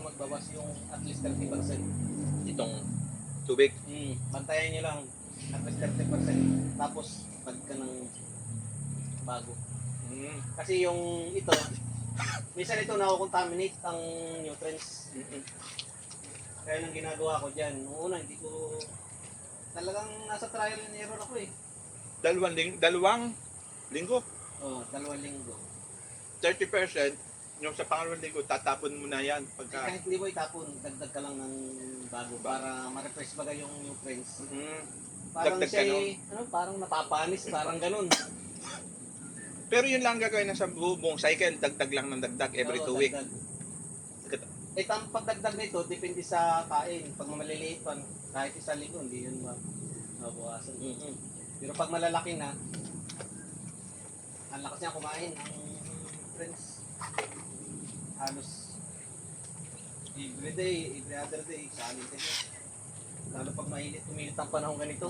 yung at least 30%. Itong tubig. Bantayan nyo lang at least 30%. Tapos, bag ka ng bago. Mm. Kasi yung ito, minsan ito nakukontaminate ang nutrients. Kaya nang ginagawa ko dyan, noong una hindi ko, talagang nasa trial and error ako eh. Dalawang linggo. Oh, 2 linggo. 30%. Yung sa pangalawang linggo, tatapon mo na yan. Pagka... Kahit hindi mo itapon, dagdag ka lang ng bago para ma-refresh baga yung nutrients. Parang Dagdag siya ka, no? parang napapanis, parang ganun. Pero yun lang gagawin na sa buong cycle. Dagdag lang ng dagdag every Oo, 2 weeks. dagdag. Ang pagdagdag nito, depende sa kain. Pag maliliit pa, kahit 1 linggo, hindi yun mabawasan. Pero pag malalaki na, ang lakas niya kumain ang friends. Halos every day, every other day, salin din yan. Lalo pag umilit ang panahon ganito.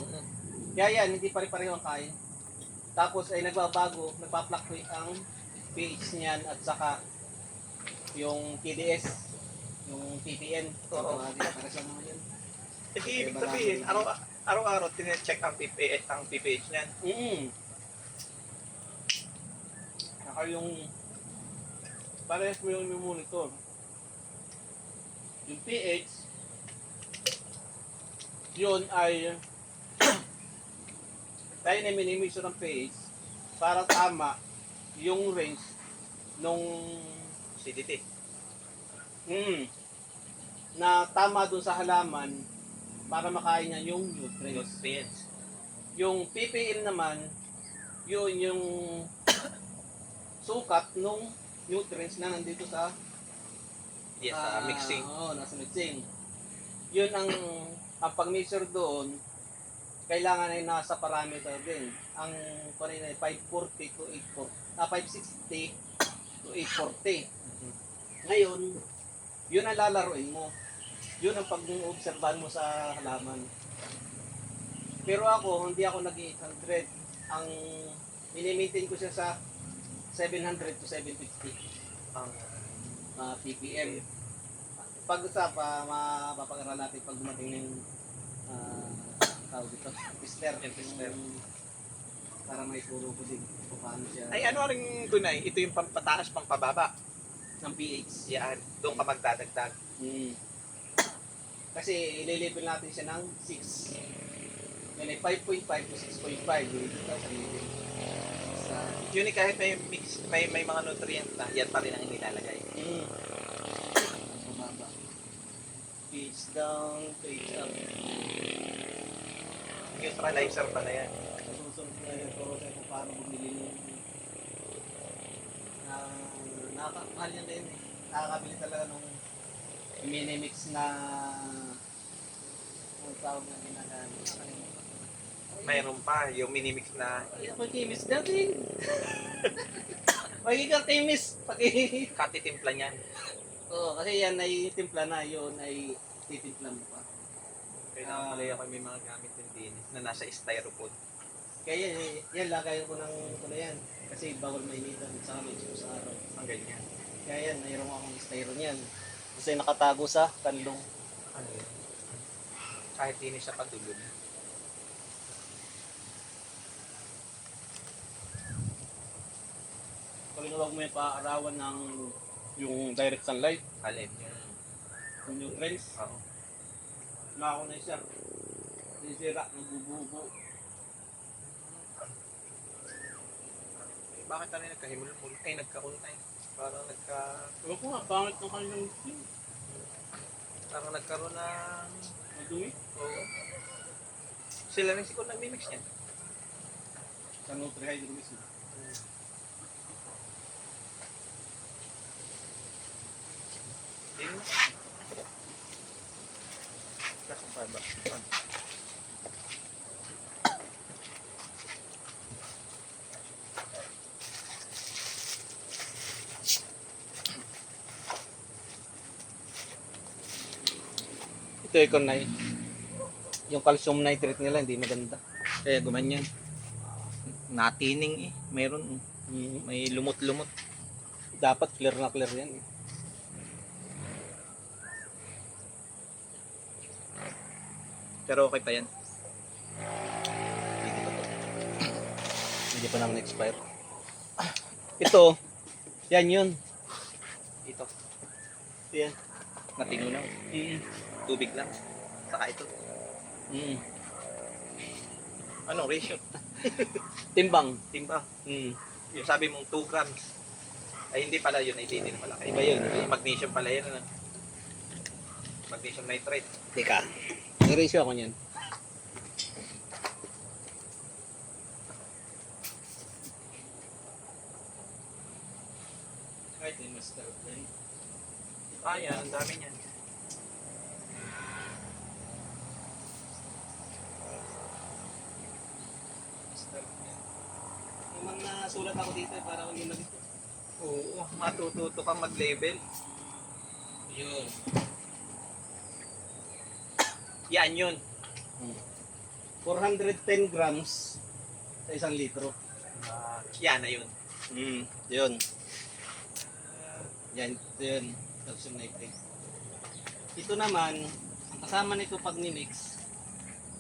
Kaya yan, hindi pare-pareho ang kain. Tapos ay nagbabago, nagpa-fluctuate ang pH niyan at saka yung TDS, yung TPN. Oo. Para sa naman yun. Ibig sabihin, araw-araw tine-check ang PPH niyan. Saka yung parehas mo yung monitor. Yung pH, yun ay tayo na minimiso ng pH para tama yung range nung CDT. na tama dun sa halaman para makain niya yung nutrients. PH. Yung ppm naman, yun yung sukat nung nutrients na nandito sa Yes, sa mixing. Oo, nasa mixing. Yun ang pag-measure doon, kailangan ay nasa parameter din. Ang kanina ay 540 to 840, 560 to 840. Ngayon, yun ang lalaruin mo. Yun ang pag-obserbahan mo sa halaman. Pero ako, hindi ako nag-800. Ang mini-maintain ko siya sa 700 to 750 Ang ppm. Pag-usap, mapapag-aral natin pag dumating ng tawag dito, tester. Para may turo ko din kung paano siya ay ano ring tunay? Ito yung pampataas, pampababa. ng pH. Yan, doon ka magdadagdag. Kasi ililabel natin siya ng 6. Yan ay 5.5 to 6.5. Dito sa level. Yun eh, kahit may mix, may mga nutrients na, yan pa rin ang inilalagay. Mababa. PH down, pH up. Neutralizer pa na yan. Susunod na yung turo sa'yo kung paano bumili ng mahal yan din eh. Nakakabili talaga nung mini-mix na ang tawag na ginagamit. Mayroon pa, yung minimix na Ako kimis dati. Magiging kimis. katitimpla niyan. Oo, kasi yan ay timpla na, yun ay titimpla mo pa. Kaya nakalay ako may mga gamit din na nasa styrofoam. Kaya yan, lagayan ko ng kuno yan. Kasi bawal mainitan sa may sa araw. Ang ganyan. Kaya yan, mayroon akong styro niyan. Kasi nakatago sa kanlong. Ano yun? Kahit hindi siya patulog. Pag inuwag mo yung paarawan ng yung direct sunlight, Alin. yung nutrients, Oo. nako na siya. Sisira, nagbububo. Bakit tayo nagkahimul-mul? Ay, nagkakulay. Parang nagka... Ewan ko nga, pangit ng kanilang skin. Parang nagkaroon ng... Madumi? Oo. Sila rin siguro nag-mix niyan. Sa nutrihydromis. Tingnan mo. Kasi pa ba? Ito Econite. Yung calcium nitrate nila hindi maganda. Kaya gumanyan. Natining eh. Meron. May lumot-lumot. Dapat clear na clear yan. Pero okay pa yan. Hindi pa to. Hindi pa naman expire. Ito, yan yun. Ito. Yan. Natinunaw. Tubig lang. Saka ito. Anong ratio? Timbang. Timba. Mm. Yung sabi mong 2 grams. Ay hindi pala yun. Ay hindi din pala. Iba yun. Yung magnesium pala yun. Ano? Magnesium nitrate. Teka. I-ratio ako niyan. Kahit yung master blend. Ah, yan. Ang dami niyan. Master blend. Yung mga nasulat ako dito para akong yun na dito. Oo. Matututo kang mag-label. Yun. Yan yun. 410 grams sa 1 litro. Yan na yun. Yun. Yan, ito yun. Calcium nitrate. Ito naman, ang kasama nito pag ni-mix,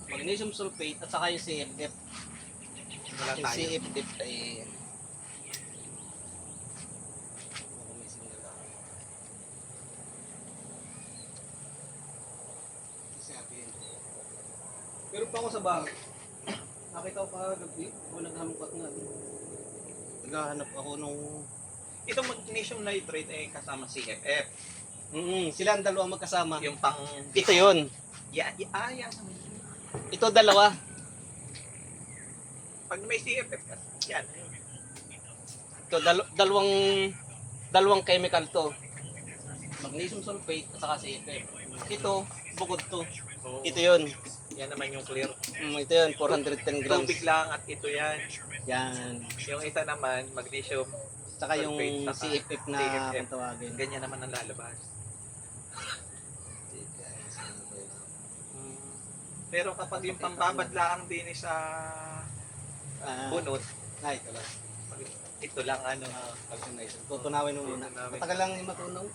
magnesium sulfate at saka yung CFF. Wala Yung tayo. CFF ay... Pero pa ako sa bahay. Nakita ko kagabi, ako naghamukot nga. Naghahanap ako nung... Itong magnesium nitrate ay kasama CFF. Sila ang dalawa magkasama. Yung pang... Ito yun. Yan. Yan. Ito dalawa. Pag may CFF ka, yan. Ito dalawang chemical to. Magnesium sulfate at saka CFF. Ito, bukod to. So, Ito yun. yan naman yung clear. Ito yun, 410 grams. Tubig lang at ito yan. Yan. Yung isa naman, magnesium. Saka yung Sulfate, saka CFF na CFF. kung tawagin. Ganyan naman ang lalabas. Pero kapag yung pambabadlaang din sa bunot, Ay, ito lang. ito lang ano. Calcium nitrate. Tutunawin mo muna. Tutunawin. Matagal lang yung matunaw.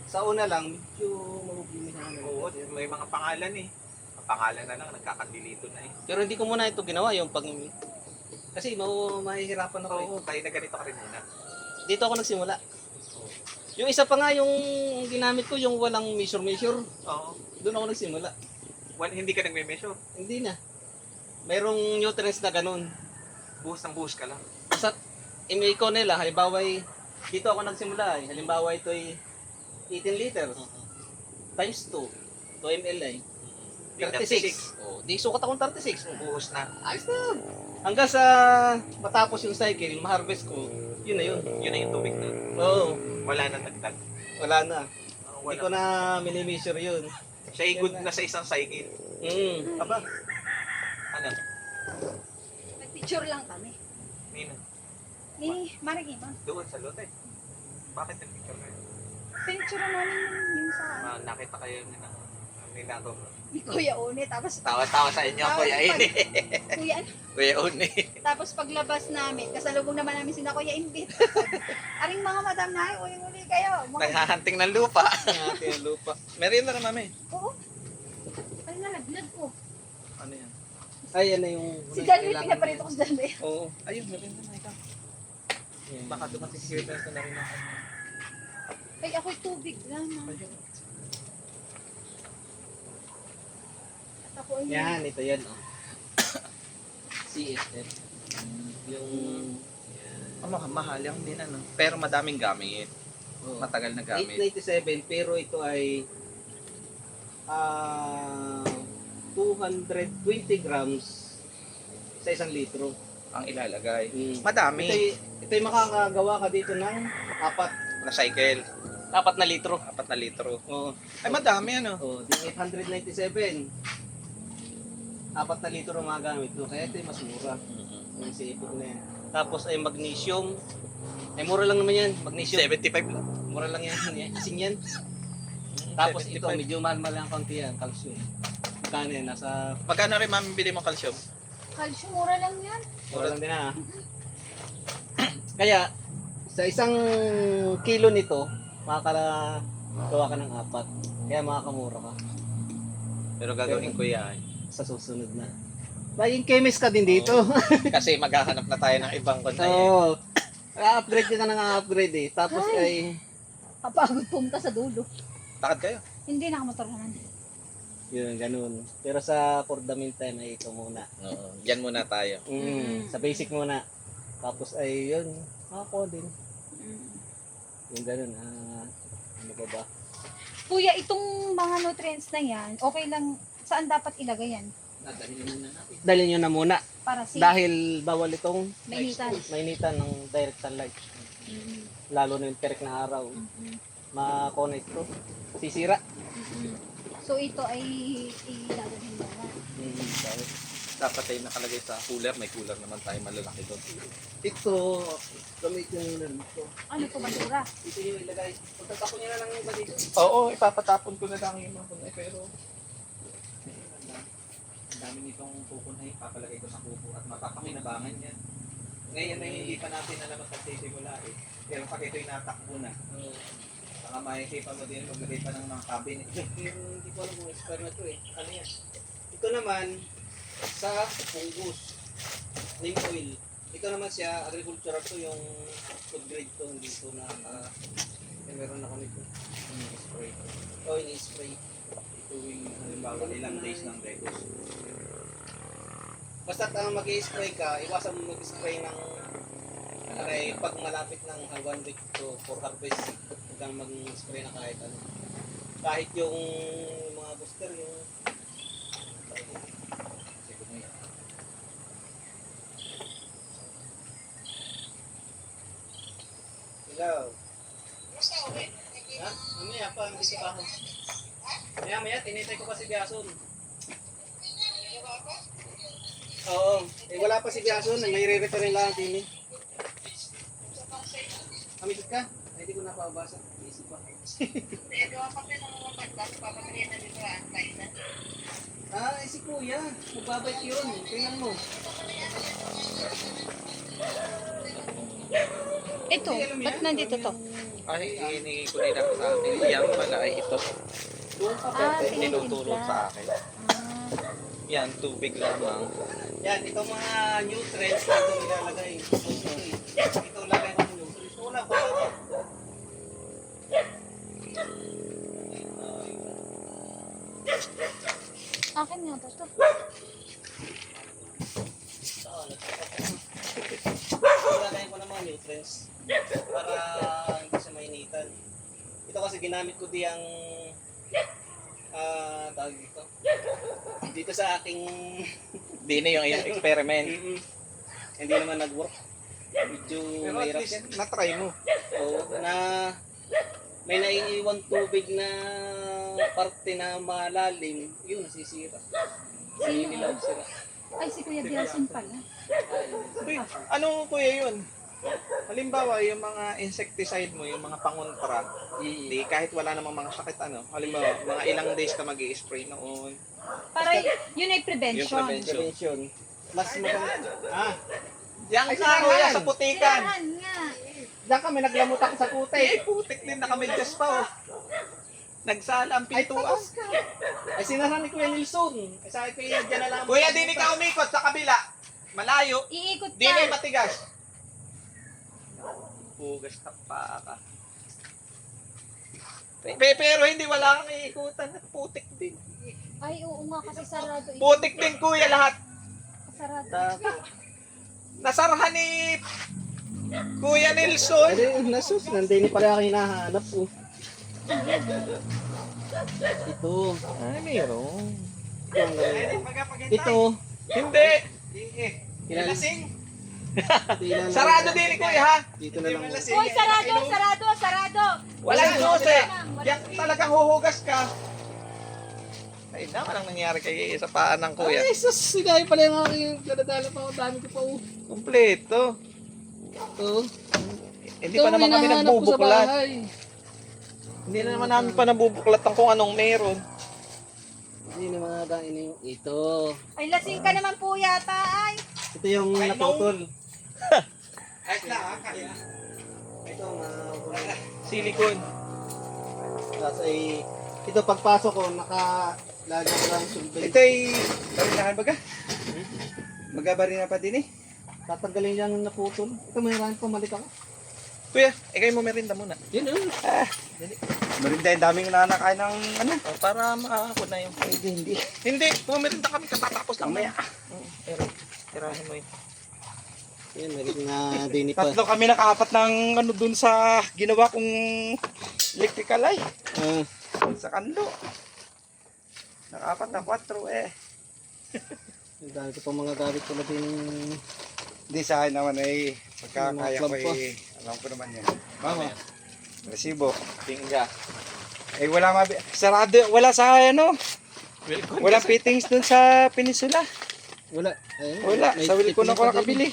Sa una lang, medyo mahubi na siya. Oo, may mga pangalan eh. Ang pangalan na lang, nagkakandilito na eh. Pero hindi ko muna ito ginawa yung pag... Kasi mahihirapan ako. Oo, tayo na ganito ka rin muna. Dito ako nagsimula. Yung isa pa nga yung ginamit ko, yung walang measure. Oo. Doon ako nagsimula. Hindi ka nagme-measure. Hindi na. Merong nutrients na ganun. Buhos ng buhos ka lang. Sa imiko nila, halimbawa dito ako nagsimula. Halimbawa ito ay 18 liters times 2. 2 ml ay 36. Oh, di sukat akong 36. Buhos na. Ayos na. Hanggang sa matapos yung cycle, ma-harvest ko, yun na yun. Yun na yung tubig na. Oo, Wala nang dagdag. wala na. Oo, Hindi ko wala. na mini-measure yun. Siya ay good na sa isang cycle. Aba, Ano? Nag-picture lang kami. Nino? Ni Mariki ba? Doon sa lote. Bakit yung picture kayo? Pinicture namin yung sa Nakita kayo ng ninato. ni Kuya One. Tapos Tawa-tawa sa inyo, Tawa- Kuya Ini. Kuya, Kuya Uni. tapos paglabas namin, kasalubong naman namin sina Kuya Invit. Aring mga madam na, uli kayo. Mga, Naghahanting ng lupa. ating lupa. Meron na mami. oo. Ay, nalaglag ko. Ano yan? Ay, yan na yung... Si Jalmy, pinaparito ko si Jalmy. Oo. Ayun, meron na ikaw. Baka dumating si Kuya na rin ako. Ay, ako'y tubig lang. At ako ay... Yan, ito yan. Oh. CSF. Yung... Mahal yung din ano. Pero madaming gamit. Oh. Matagal na gamit. 897 pero ito ay 220 grams sa 1 litro. Ang ilalagay. Mm. Madami. Ito'y makakagawa ka dito ng Na cycle. 4 na litro. 4 na litro. Oo. Ay madami ano. Oh, di 897. 4 na litro magamit ko. Kaya ito mas mura. Yung sipot na yan. Tapos ay magnesium. Ay mura lang naman yan. Magnesium. 75 lang. Mura lang yan. Ising yan. Tapos ito 75. medyo mahal lang konti yan. Calcium. Magkano yan? Nasa Magkano rin mami bili mo calcium? Calcium, mura lang yan. mura lang din ha. Kaya sa 1 kilo nito makakagawa ka ng 4. Kaya makakamura ka Pero gagawin ko yan. sa susunod na. Maging chemist ka din dito. Kasi maghahanap na tayo ng ibang kontayin. Oo. upgrade ka ng upgrade eh. Tapos ay Kapagod pumunta sa dulo. Takad kayo. Hindi, nakamotor naman. yun, ganun. Pero sa for the meantime ay ito muna. Oo. Yan muna tayo. Sa basic muna. Tapos ay yun, makakuha din. Yung ganun. Ano pa ba? Kuya, itong mga nutrients na yan, okay lang, saan dapat ilagay yan? Dalhin nyo na muna. Para si Dahil bawal itong mainitan. mainitan ng direct sunlight. Lalo na yung direct na araw. Ma-connect to. Sisira. So ito ay ilalagay mo na. Dapat ay nakalagay sa cooler. May cooler naman tayo malalaki doon. Ito, gamit yung muna dito. Ano to, basura? Ito yung ilagay. Pagtatapon nyo na lang yung iba dito. Oo, ipapatapon ko na lang yung mga kunay. Pero ang dami nitong kukunay. Papalagay ko sa kuko at mapapakinabangan yan. Ngayon ay hindi pa natin alam ang pagsisimula eh. Pero pag ito'y natakbo na, baka maisipan mo din maglagay pa ng mga cabinet. Pero hindi ko alam kung expire na to eh. Ano yan? Ito naman, sa fungus. Neem oil. Ito naman siya, agricultural to, yung food grade to. Hindi to na, meron ako nito. Spray. Oh, ini-spray. Ito yung halimbawa ilang days ng Regos. Basta mag-i-spray ka, iwasan mo mag-spray ng pag malapit ng 1 week to 4 harvest, huwag kang mag-spray na kahit ano. Kahit yung mga booster, yung hello. Ha? Mamaya pa, hindi pa ako. Maya, tinitay ko pa si Biason. Oo. Eh, wala pa si Biason. May re-referring lang ang tini. Amisot ka? Ay, hindi ko napabasa. Isip pa. Si Kuya. Magbabait yun. Tingnan mo. Ito, ba't nandito to? Ay, hiningi ko din ako sa akin. Yan pala ay ito. Doon pa Ah, pwede. Tinutulog sa akin. Yan, tubig lamang. Yan, itong mga nutrients na ito nilalagay. Ito lagay ko ng nutrients. Wala pa. Akin nga ba to? Lagay ko ng mga nutrients para hindi siya mainitan. Ito kasi ginamit ko di ang tawag dito. Dito sa aking Di na yung iyong experiment. hindi naman nag-work. Medyo Pero at mahirap least, yan. na-try mo. Oo, na may naiiwan tubig na parte na malalim, yun nasisira. Sinilaw sira. Ay, si Kuya Bielson pala. Uy, ano kuya yun? Halimbawa, yung mga insecticide mo, yung mga pangontra, di kahit wala namang mga sakit ano. Halimbawa, mga ilang days ka mag-i-spray noon. Para yun ay Yung prevention. prevention. Prevention. Mas maganda. Yan Ay, ka sinahan! kuya sa putikan. Sirahan nga. Diyan kami naglamot ako sa putik. Eh, putik din nakamedyas pa oh. Nagsala ang pintuan. Ay sinahan ni Kuya Nilson. Ay sabi ko yun, dyan na lang. Kuya, di ka umikot sa kabila. Malayo. Iikot Di na ka. matigas. Pugas ka pa ka. Pero hindi wala kang iikutan. Putik din. Ay, oo nga kasi sarado. Putik din kuya lahat. Sarado. Nasarahan ni Kuya Nelson! Ay, nasus, nandini pala ang hinahanap po. Ito. Ay, mayroon. Ito ang gawin. Ito. Hindi! Kilala. Kilala. Sarado din ni Kuya, ha? Dito na lang. Uy, sarado! Walang susi! Yan talagang huhugas ka. Ay, naman ang nangyari kay sa paan ng Kuya. Ay, sus, sigay pala yung aking kadadala pa. Dami ko pa. Kompleto. Ito. Hindi pa naman kami nagbubuklat. Bahay. Hindi na naman namin pa nabubuklat ng kung anong meron. Hindi na mga kainin yung ito. Ay, lasing ka naman po yata ay. Ito yung naputol. Ayos na, ha? Kaya. Ito ang Silicone. tapos ay ito pagpasok ko nakalagay ko lang sulbay. Ito ay barinahan baga? Magabarina pa din eh. Tatanggalin lang yung naputol. Ito mayroon pumalik ako. Kuya, ikay mo merinda muna. Yun oh. Merinda yung daming nanakain ng ano. Para makakakot na yung... Hindi. Hindi, pumerinda kami katatapos lang. Mamaya. Tirahin mo yun. Yan, meron na din pa. Tatlo kami nakaapat ng ano dun sa ginawa kong electrical ay. Sa kanlo. Nakaapat na 4 eh. Ang dami ko pa mga gamit ko na din. Hindi sa akin naman ay pagkakaya Club ko pa. eh. Alam ko naman yan. Mama. Resibo. Tingga. Eh wala sarado, wala sa ano. Walang fittings dun sa peninsula. Wala. Ayun, Wala, may sa Wilco na ko tip-tip nakabili.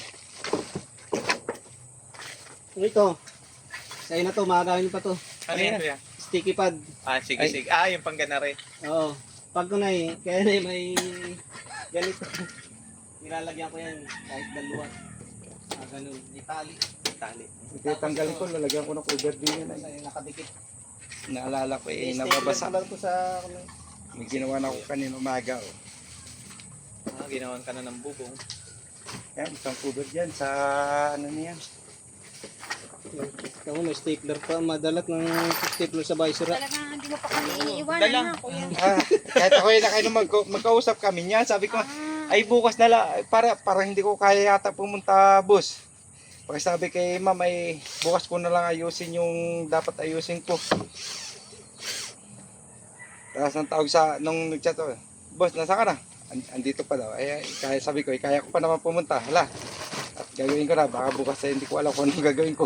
Ito. Sa'yo na to, magagamit pa to. Ano yan, kuya? Sticky pad. Ah, sige, Ay. sige. Ah, yung panggana rin. Oo. Pag ko na kaya na may ganito. Nilalagyan ko yan kahit dalawa. Ganun. Itali. Tali. Ito tanggalin ko, lalagyan ko ng cover din yun. Sa'yo nakadikit. Naalala ko eh, Stapler nababasa. lang to sa May ginawa na ako kanina umaga. Oh. Ah, ginawan ka na ng bubong. Yan, isang cover dyan sa ano niyan. Ito may stapler pa. Madalat ng stapler sa visor. Talagang hindi mo pa kami iiwanan Dala. na, kuya. Ah, kahit ako na kayo magkausap kami niyan, sabi ko, ay bukas na lang, para hindi ko kaya yata pumunta bus. Pag sabi kay ma'am ay bukas ko na lang ayusin yung dapat ayusin ko. Tapos ang tawag sa, nung nagchat ako, boss, nasa ka na? Andito pa daw. Ay, kaya sabi ko, kaya ko pa naman pumunta. Hala. At gagawin ko na, baka bukas ay hindi ko alam kung anong gagawin ko.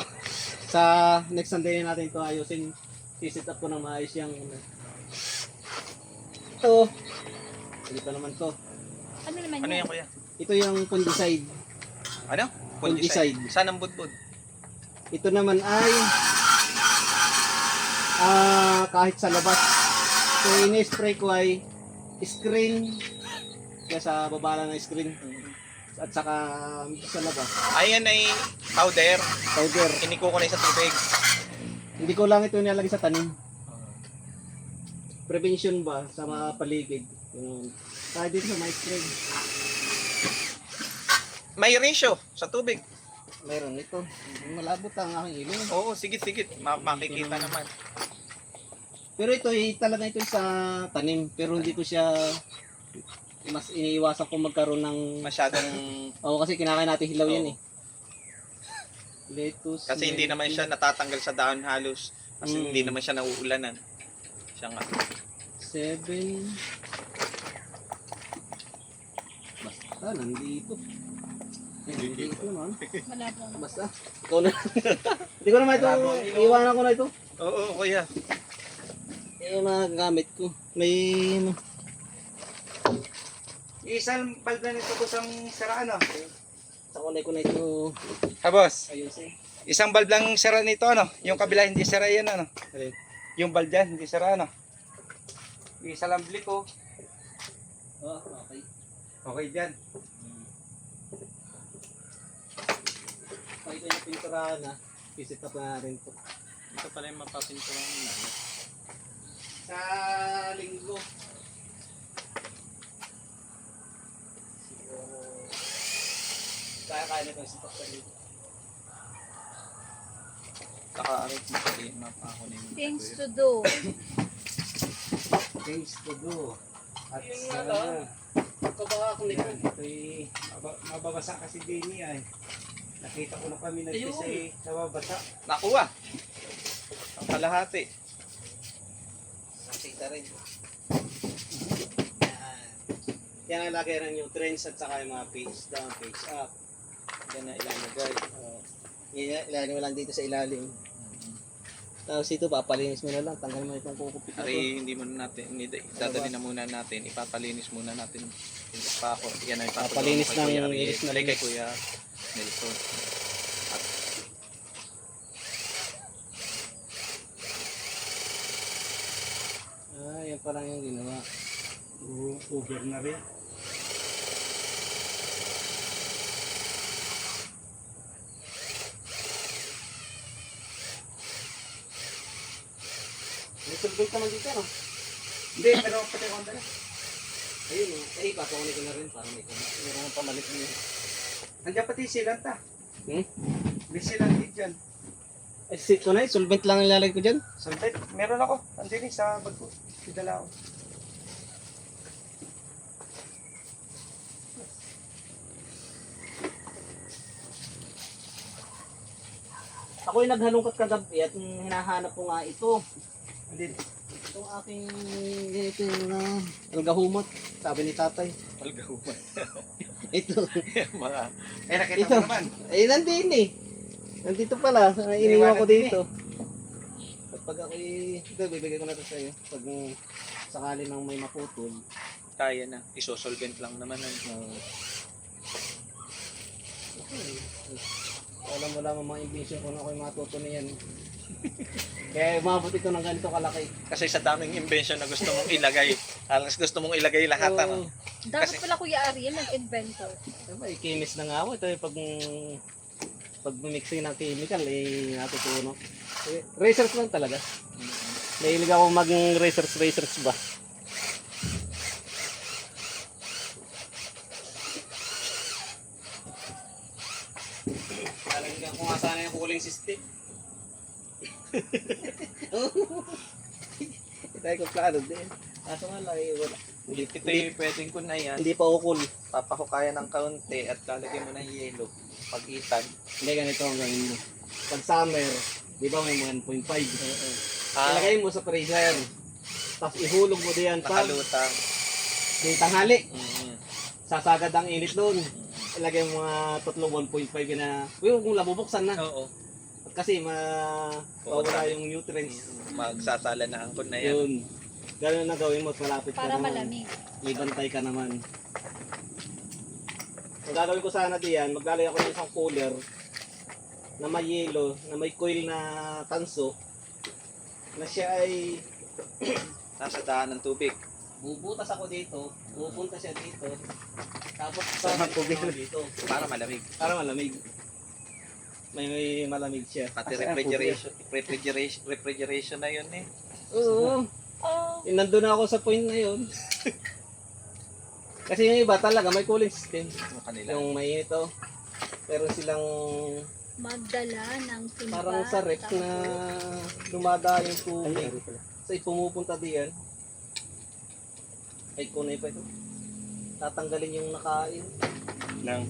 Sa next Sunday natin ito ayusin. Sisit up ko ng maayos yung ito. Ito naman to. Ano naman Ano yan? yan kuya? Ito yung fungicide. Ano? Fungicide. Saan ang budbud? Ito naman ay kahit sa labas. So ini-spray ko ay screen kaya sa baba lang ng screen at saka sa labas Ayan ay powder. powder. Iniko ko na sa tubig. Hindi ko lang ito nilalagay sa tanim. Prevention ba sa mga paligid. Yun. Kahit dito sa may screen. May ratio sa tubig. Meron ito. Malabot ang aking ilong. Oo, sigit-sigit. Makikita naman. Pero ito talaga ito sa tanim. Pero hindi ko siya mas iniiwasan kung magkaroon ng Masyadong... Oo, kasi kinakain natin hilaw yan Oo. eh. Lettuce. Kasi hindi naman siya natatanggal sa dahon halos. Kasi Mm. hindi naman siya nauulanan. Siya nga. 7. Basta, nandito. Nandito naman. Malabo. Basta. Ikaw na. Hindi ko naman ito. Iwanan ko na ito. Oo, kuya. Yung mga gamit ko. May Isang balda nito ko sa saraan, no? sa kulay ko na ito. Ha, boss? Ayusin. Isang bulb lang sara nito, ano? Yung kabila hindi sara yan, ano? Ayun. Yung bulb dyan, hindi sara, ano? Isa lang blik, oh. Oh, okay. Okay dyan. Pag ito yung pinturahan na, visit up na rin ito. Ito pala yung mapapinturahan na. Sa linggo. Kaya na ito yung sipak sa linggo. Saka, mapa ako na yung... Things to do. Things to do. At Yung sa ano? pagkabaka ko nito. Ito'y mababasa kasi din niya, eh. Nakita ko na kami nagkisay nababasa. Nakuha. Ang kalahati. Nakita rin. Yan ang lagay ng nutrients at saka yung mga page down, page up. Yan na ilalagay. Ilalagay mo lang dito sa ilalim. Tapos ito, papalinis mo na lang. Tanggal mo itong kukupit na ito. Ari, hindi muna natin, dadali na muna natin, ipapalinis muna natin yung pako. Yan ang ipapagawa Papalinis kay Kuya ng Ariel. ilis na Balik kay linis. Kuya Nelson. Yan pa lang yung ginawa. Over na rin. May sulbate naman dito, no? Hindi, pero pati ko na. Ayun, papakunin ko na rin para may meron ng pamalit niyo. Andiyan pati silant ah. Hmm? May silant din dyan. Sit ko na solvent lang ilalagay ko dyan. Sunday, meron ako. Andyan sa bag ko. Idala ko. Ako yung naghalungkat kagabi at hinahanap ko nga ito. Andyan. Itong aking ganito yung algahumot, sabi ni tatay. Algahuman. Ito. Mga, Eh, nakita Ito. mo naman. Ay, nandito eh. Nandito pala. Iniwan ko dito. At pag ako ito, bibigay ko na ito sa'yo. Pag sakali nang may maputol. kaya na. Isosolvent lang naman. Alam mo lang ang mga invention ko na ako'y matuto niyan. Kaya umabot ito ng ganito kalaki. Kasi sa daming invention na gusto mong ilagay, alas gusto mong ilagay lahat. Ano? Dapat Kasi- pala Kuya Ariel, nag-inventor. Diba, ikimis na nga ako. Ito yung pag mixing ng chemical, natutunan. Research lang talaga. Nahilig ako mag-research ba. Talagang kung nga sana yung cooling system. Tayo ko plano din. Kaso nga lang, wala. Ito yung pwedeng ko na yan. Hindi pa ukol. Papahukayan ng kaunti at lalagyan mo ng yelo. Pag-itan. Hindi, ganito ang gawin mo. Pag summer, di ba may 1.5? Ilagay mo sa freezer. Tapos ihulog mo diyan pag Nakalutang. di tanghali. Mm. Sasagad ang init doon. Ilagay mo mga tatlo 1.5 na. Huwag kung labubuksan na. Oo. Kasi mawala yung nutrients. Magsasala na ang kun na yan. Yun. Ganun na gawin mo at malapit ka Para naman. malamig. Ibantay ka naman. Ang gagawin ko sana diyan, maglalagay ako ng isang cooler na may yelo, na may coil na tanso, na siya ay Nasa daan ng tubig. bubutas ako dito, pupunta siya dito, tapos Sama sa tubig. dito, Para malamig. para malamig. May malamig siya. Pati Kasi ang refrigeration na yun eh. Oo. Oh, Nandun na ako sa point na yun. Kasi yung iba talaga may cooling system. Yung kanila. Yung may ito. Pero silang magdala ng timba. parang sa rep na dumadaan yung tubig. So pumupunta diyan. Ay kunay pa ito. Tatanggalin yung nakain. Nang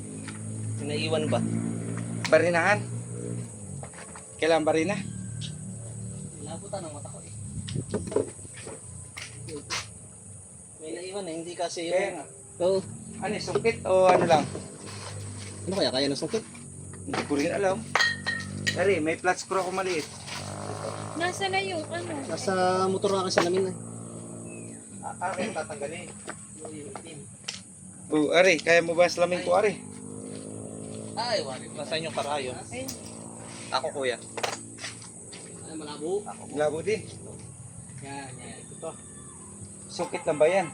Naiwan ba? barinahan. Kailan barina? Nabutan ng mata ko eh. May naiwan eh, hindi kasi Kaya yung... nga. Oo. Ano, sungkit o ano lang? Ano kaya ng sungkit? Hindi ko rin alam. Dari, may flat screw ako maliit. Nasa na yung ano? Nasa motor na kasi salamin eh. Akin tatanggalin. Oh, Ari, kaya mo ba salamin ko, Ari? Ay, wali. Nasaan yung karayon? Ayun. Ako kuya. Ay, malabo. Labo din. Yan, yan. Ito to. Sungkit lang ba yan?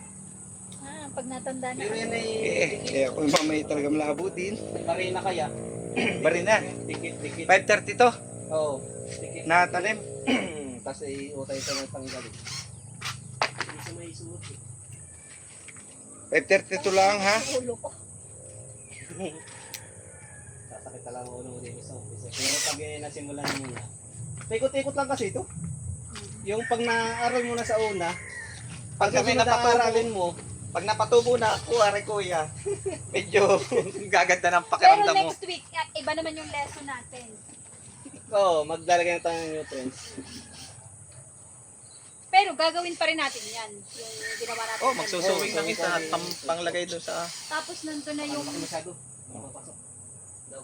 Ah, pag natanda na. Pero yan ay... Kaya ako yung mamay talaga malabo din. Marina kaya. Barina. Dikit. 530 to. Oo. Dikit. Natalim. Tapos ay utay ito ng tanggalin. Hindi siya may suot eh. 532 lang ha. Ulo ko. Sasakit talaga ulo mo dito sa office. Pero pag nasimulan mo na, ikot-ikot lang kasi ito. Yung pag naaral mo na sa una, pag Pag kami kasunod na napatuto. aralin mo, Pag napatubo na ako, are kuya, medyo gaganda ng Pero pakiramdam mo. next week, iba naman yung lesson natin. Oo, maglalagay na tayo ng nutrients. Pero gagawin pa rin natin yan. Yung ginawa natin. Oh, kanina. magsusuwing ng isa at panglagay doon sa... Tapos nandun na yung... Masyado.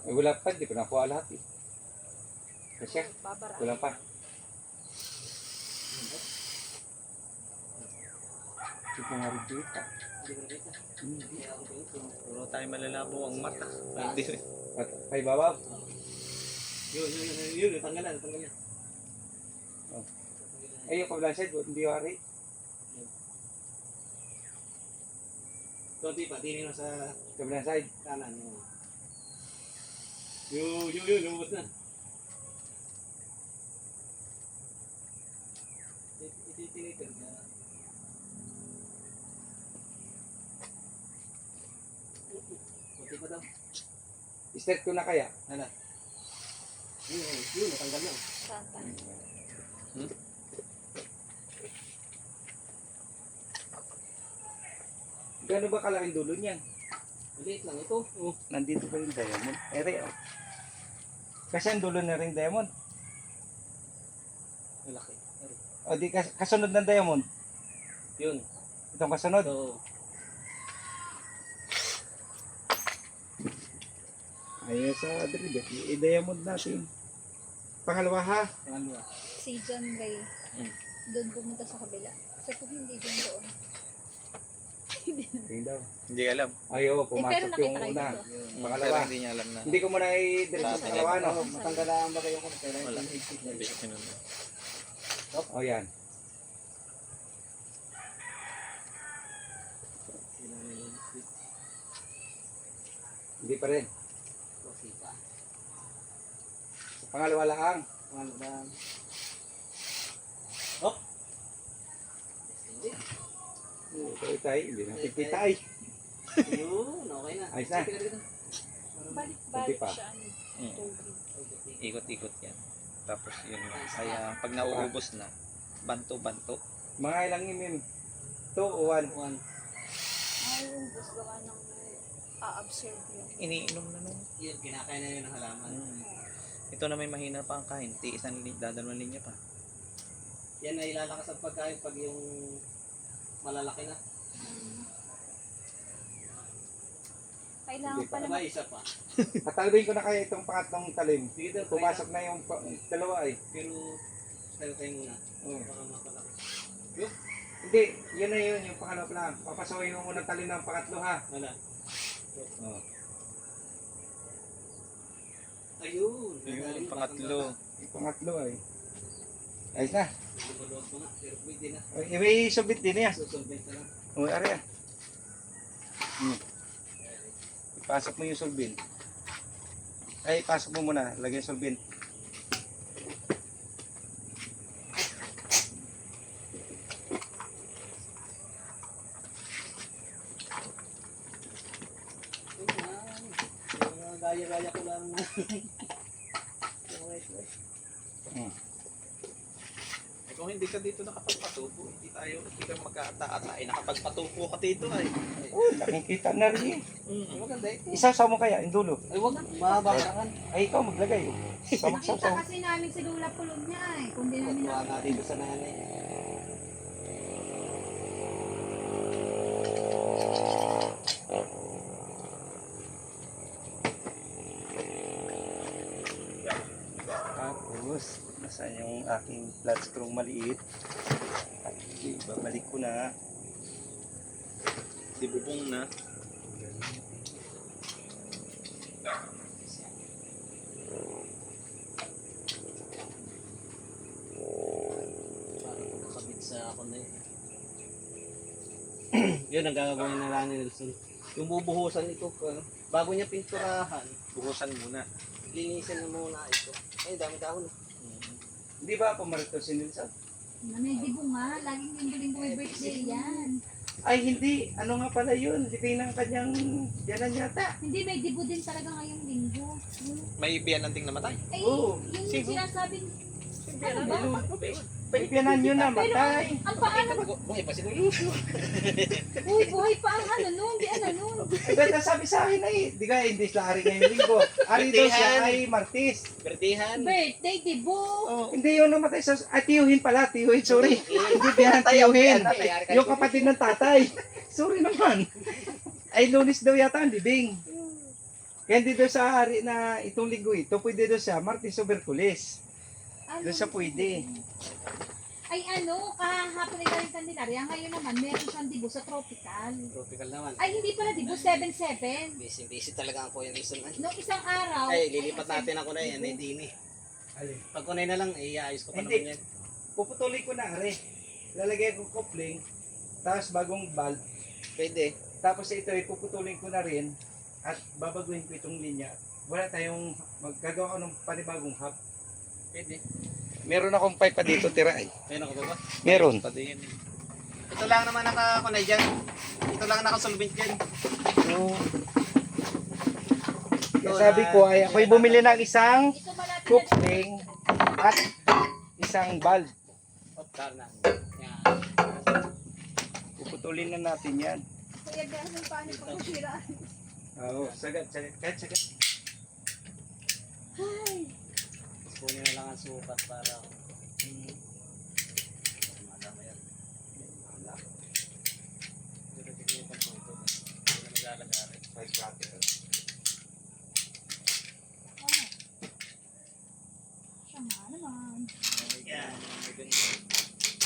Eh, wala pa, di ko nakuha lahat eh. Kasi, Babara. wala pa. Ito nga rin dito. Puro tayo malalabo ang mata. Hindi. At kay babaw. Yun, tanggalan. Ay, yung kabilang side, hindi wari. Konti pa, tinin mo sa Kabilang side. kanan. Yun, lumabas na. Ititinitin na. Konti pa daw. Start ko na kaya. Ano? Yun, natanggal na. Satan. Gano'n ba kalaking dulo niyan? Maliit lang ito. Oh, nandito pa yung diamond. Ere, oh. Kasi ang dulo na rin diamond. Malaki. O di kasunod ng diamond. Yun. Itong kasunod. So, Ayun sa dribble. I-diamond natin. Pangalawa ha. pangalawa. Si John Ray. Hmm. Doon pumunta sa kabila. Kasi kung hindi doon. Tingin daw. Hindi alam. Ayo, Pero pumasok nakita yung kayo una. dito. Pero Pangalawa. hindi niya alam na. Hindi ko muna i-diretso sa Sa pangalawa, no? Matanggal na ang bagay ko. Kailangan Wala. 18. Hindi ko sinunod. O yan. Hindi pa rin. Okay pa. Pangalawa lang. Pangalawa. Ito tayo. Hindi na pipita ay. Yun, okay na. Ayos na. Balik-balik pa. siya. Mm. Ikot-ikot yan. Tapos yun nga. Kaya pag nauubos na, banto-banto. Mga ilang imim. 2 o 1. One. Ay, ubus gawa ng a-absorb yun. Iniinom na nun. Yun, kinakain na yun ng halaman. Ito na may mahina pa ang kain. Tiisan dadalawang linya pa. Yan ay ilalakas ang pagkain pag yung malalaki na. Kailangan pala Ba, isa pa. Patalbin ko na kaya itong pangatlong talim. Sige daw, Pumasok na yung dalawa ay. pero tayo muna. Oh. Baka mapalaki. Hindi, yun na yun. Yung pangalawa pa lang. Papasukin mo muna talim ng pangatlo ha. Wala. Oh. Ayun. Yung pangatlo. Yung pangatlo ay. Ayos na. Lumalawag mo na. Pero pwede na. O, may subit din niya. Susolvent na lang. O, ari ah. Ipasok mo yung solvent. Ay, pasok mo muna. Lagyan yung solvent. Gaya-gaya ko lang. Eh, kung hindi ka dito nakapagpatubo, hindi ka magkataata. Ay, nakapagpatubo ka dito ay. Oh, nakikita na rin. Maganda ito. Isasaw mo kaya, yung dulo. Ay, wag. Mababarangan. Ay, ikaw maglagay. Nakita Saw. kasi namin si Lula Pulong niya eh. Kung di namin Wag na dito sa nanay. Tapos, nasaan yung aking flat screw maliit? Babalik ko na. Di bubong na. Nakabit sa ako na yun. Yun ang gagawin na lang ni Nelson. Yung bubuhusan ito, bago niya pinturahan, Buhusan muna. linisin na muna ito. Ay, dami dahon. Hindi ba pumarito si Nilsa? Nanay Dibo nga, laging linggo-linggo may birthday yan. Ay, hindi. Ano nga pala yun? Hindi ng kanyang yanan yata. Hindi, may Dibo din talaga ngayong linggo. May biyan ng ting namatay. Ay, Oo, yung sigo. sinasabing, Biyan ano ba? Paipianan nyo na, matay. Ang paano? Buhay pa si Lulu. Uy, buhay pa ang ano nun, di ano nun. Eh, ba't nasabi sa akin ay, di ka, hindi sila ari ngayong linggo. Ari daw siya ay Martis. Bertihan. Birthday, dibo. Hindi yun namatay sa, tiyuhin pala, tiyuhin, sorry. Hindi biyahan tiyuhin. Yung kapatid ng tatay. Sorry naman. Ay, Lunes daw yata ang libing. Kaya hindi daw sa ari na itong linggo ito, pwede daw siya, Martis o Berkulis. Ano? Doon siya pwede. Ay ano, kahapon ay galing Candelaria. Ngayon naman, meron siyang dibo sa tropical. Tropical naman. Ay, hindi pala dibo, 7-7. Busy talaga ang Kuya Wilson. Nung isang araw. Ay, lilipat natin ako na yan. Hindi ni. Alin? Pag kunay na lang, iayos ko pa Hindi. naman yan. Puputulin ko na ari. Lalagay ko coupling, tapos bagong valve. Pwede. Tapos ito ay puputulin ko na rin at babaguhin ko itong linya. Wala tayong maggagawa ko ng panibagong hub. Pwede. Meron akong pipe pa dito tira ay. Ayun ako ba? Meron. Pati yan. Ito lang naman nakakunay dyan. Ito lang nakasolvent dyan. Kaya sabi ko ay ako'y bumili ng isang Ito malapit na coupling at isang valve. Optar na. Yan. Puputulin na natin yan. Kuya, gano'n ng paano pag masiraan. Oo, sagad. Kahit sagad. Ay, Kunin na lang ang sukat para madama yan. Dito tignan yung pagpunto. Hindi na maglalagari. siya nga naman. Yan.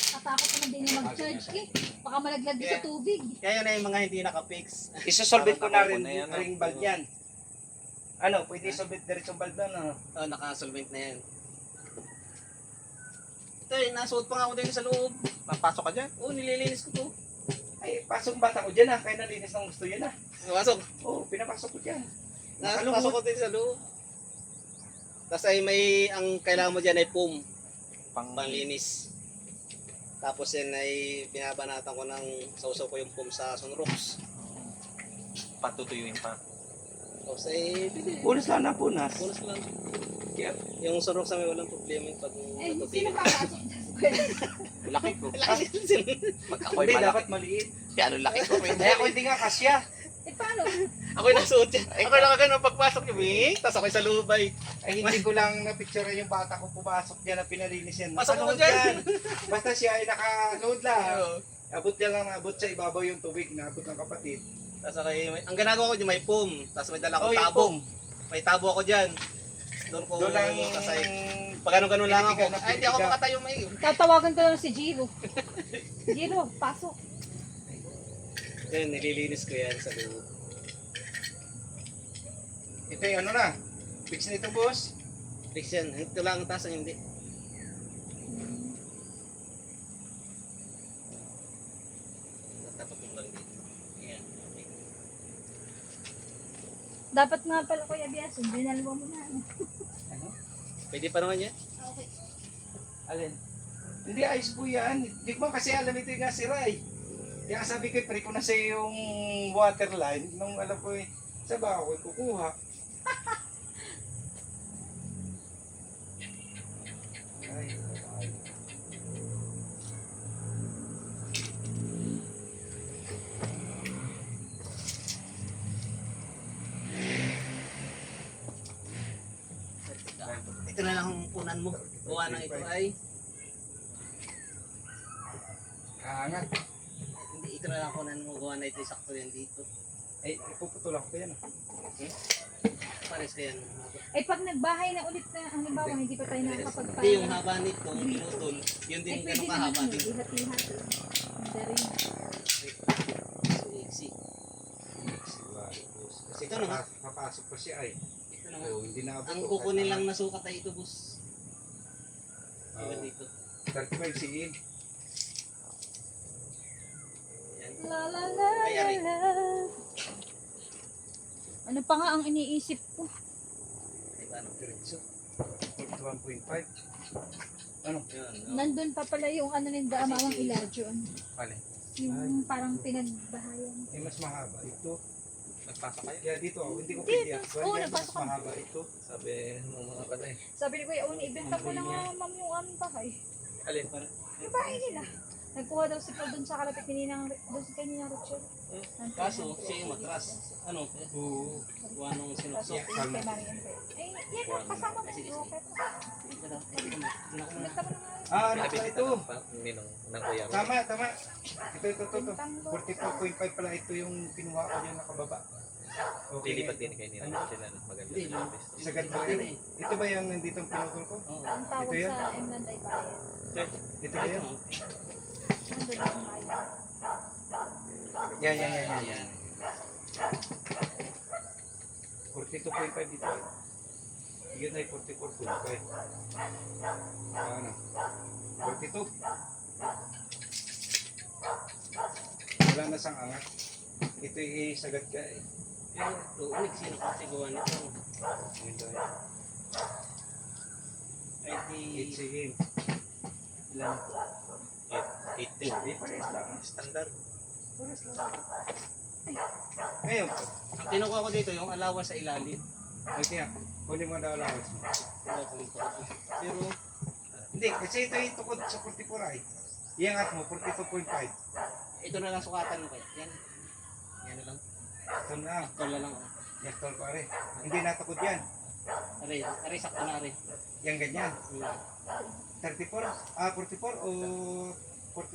Tatakot naman din yung mag-charge eh. Baka malaglag din sa tubig. Kaya na yung mga hindi naka-fix. Isasolvent ko na rin Parang yung ako na yan, ring valve yan. Ano, pwede isolvent diretsong valve na no? Oh, naka-solvent na yan. Ito eh, nasuot pa nga ako din sa loob. Napasok ka dyan. Oo, nililinis ko to. Ay, pasok bata ko dyan kaya nalinis ng gusto yan Pasok. Oo, pinapasok ko dyan. Pasok ko din sa loob. Tapos ay may, ang kailangan mo dyan ay foam, panlinis. Tapos yan ay binabanatan ko ng sausaw ko yung foam sa sunrocks. Patutuyuin pa. Tapos ay, pwede. Punas lang na punas. Bonus lang. Kaya, Yung sunrocks namin walang problema yung pag Eh, sino natutilin. papasok dyan sa kwento? Laki ko. Pag ako'y hindi, malaki. dapat maliit. Kaya ano laki ko. Kaya ako hindi nga kasya. Eh, paano? Ako'y nasuot yan. Ako'y nakagano pagpasok yung wing. Tapos ako'y sa lubay. Ay, hindi ko lang na-picture yung bata ko pumasok dyan na pinalinis yan. Pasok ako Nakaload dyan. yan. Basta siya ay naka-load lang. Oo. Abot niya lang, abot sa ibabaw yung tubig na abot ng kapatid. Tapos ako'y, ang ginagawa ko dyan may foam. Tapos may dala ko yung tabo. foam. May tabo ako dyan. Doon ko, Doon lang tapos ay, pag ganun lang ako. Pinitigan na Ay, hindi ako pinitigan. makatayo may. Tatawagan ko lang si Jiro. Jiro, pasok. Yan, nililinis ko yan sa loob. Ito yung ano na. Fix na ito, boss. Fix yan. Ito lang ang taas, hindi. Dapat mo lang dito. Yan. Okay. Dapat nga pala Kuya Bias, dinalwa mo na. Pwede pa naman yan. Okay. Alin? Hindi, ayos po yan. Hindi ko kasi alam ito yung nga si Ray. Kaya sabi ko, pre ko na sa yung water line. Nung alam ko eh, sa ba ako kukuha. Ay, ay. Ito na lang ang unan mo. Gawa ng ito ay, Angat. hindi, ito na lang ang unan mo. Gawa na ito, sakto yan dito. Ay, ipuputulan ko yan. Pares ka yan. Eh, pag nagbahay na ulit na, halimbawa, hindi pa tayo nakakapagpa... Hindi, yung haba nito, pinutol. Yun din Eh, ganun pwede kahaba naman din. yun. Ihat-ihat. Hindi rin. Easy. Kasi Ito na nga. papasok pa siya ay. Ito na nga. So, hindi na abot. Ang kukunin lang na sukat ay ito, boss. Iba Oh, dito. 35 CE. Yan. La la la Ay, aray. la la. Ano pa nga ang iniisip ko? Ay, paano? Diretso. 41.5. Ano? Yun. Nandun pa pala yung ano ng Daamawang Iladyo. Ano? Alin? Yung parang pinagbahayan. Eh, mas mahaba ito. Nagpasok kayo. Kaya dito ako, hindi ko Hindi, pwede. oo, Kaya mas nagpasok ako. mahaba ito. Sabi ng mga patay. Sabi ni Kuya Uni, ibenta ko na nga ma'am yung aming bahay. Alin? Yung bahay nila. Nagkuha daw si Paul dun sa kalapit ni Ninang, dun sa kay Ninang Richard. Kaso, siya yung matras. Ano? Gawa nung sinukso. Kay Marian. Eh, yan ang kasama mo. Okay. Basta mo na Ah, ano pala ito? Ninong ng kuya mo. Tama, tama. Ito. Bintang lo. 44.5 pala ito yung kinuha ko dyan nakababa. Lilipat din kay Ninong. Sila maganda. Sagad ba yun? Ito ba yung nandito ang pinutol ko? Ang tawag Ito yun? sa Emland ay bayan. Ito ba yun? Nandun ang bayan. Yan. 42.5 dito. Yun ay 44.5. Ano? 42. Wala na sang angat. Ito ay sagad ka eh. Yung tuunig, sino kasi gawa nito? Yun daw. Ay, di... Sige. Ilan? 80. Hindi pares lang. Standard. Pares lang. Ngayon, Ang kinukuha ko dito, yung allowance sa ilalim. ay kaya, kunin mo daw allowance mo. Pero, Hindi, kasi ito yung tukod sa 44 ay. Iangat mo, 42.5. ito na lang sukatan mo kaya. Yan. Yan na lang. Ito na. Tol na lang. Yaktor ko are. Hindi natukod yan. Aray, sakto na aray. Yan ganyan. 34, 44 o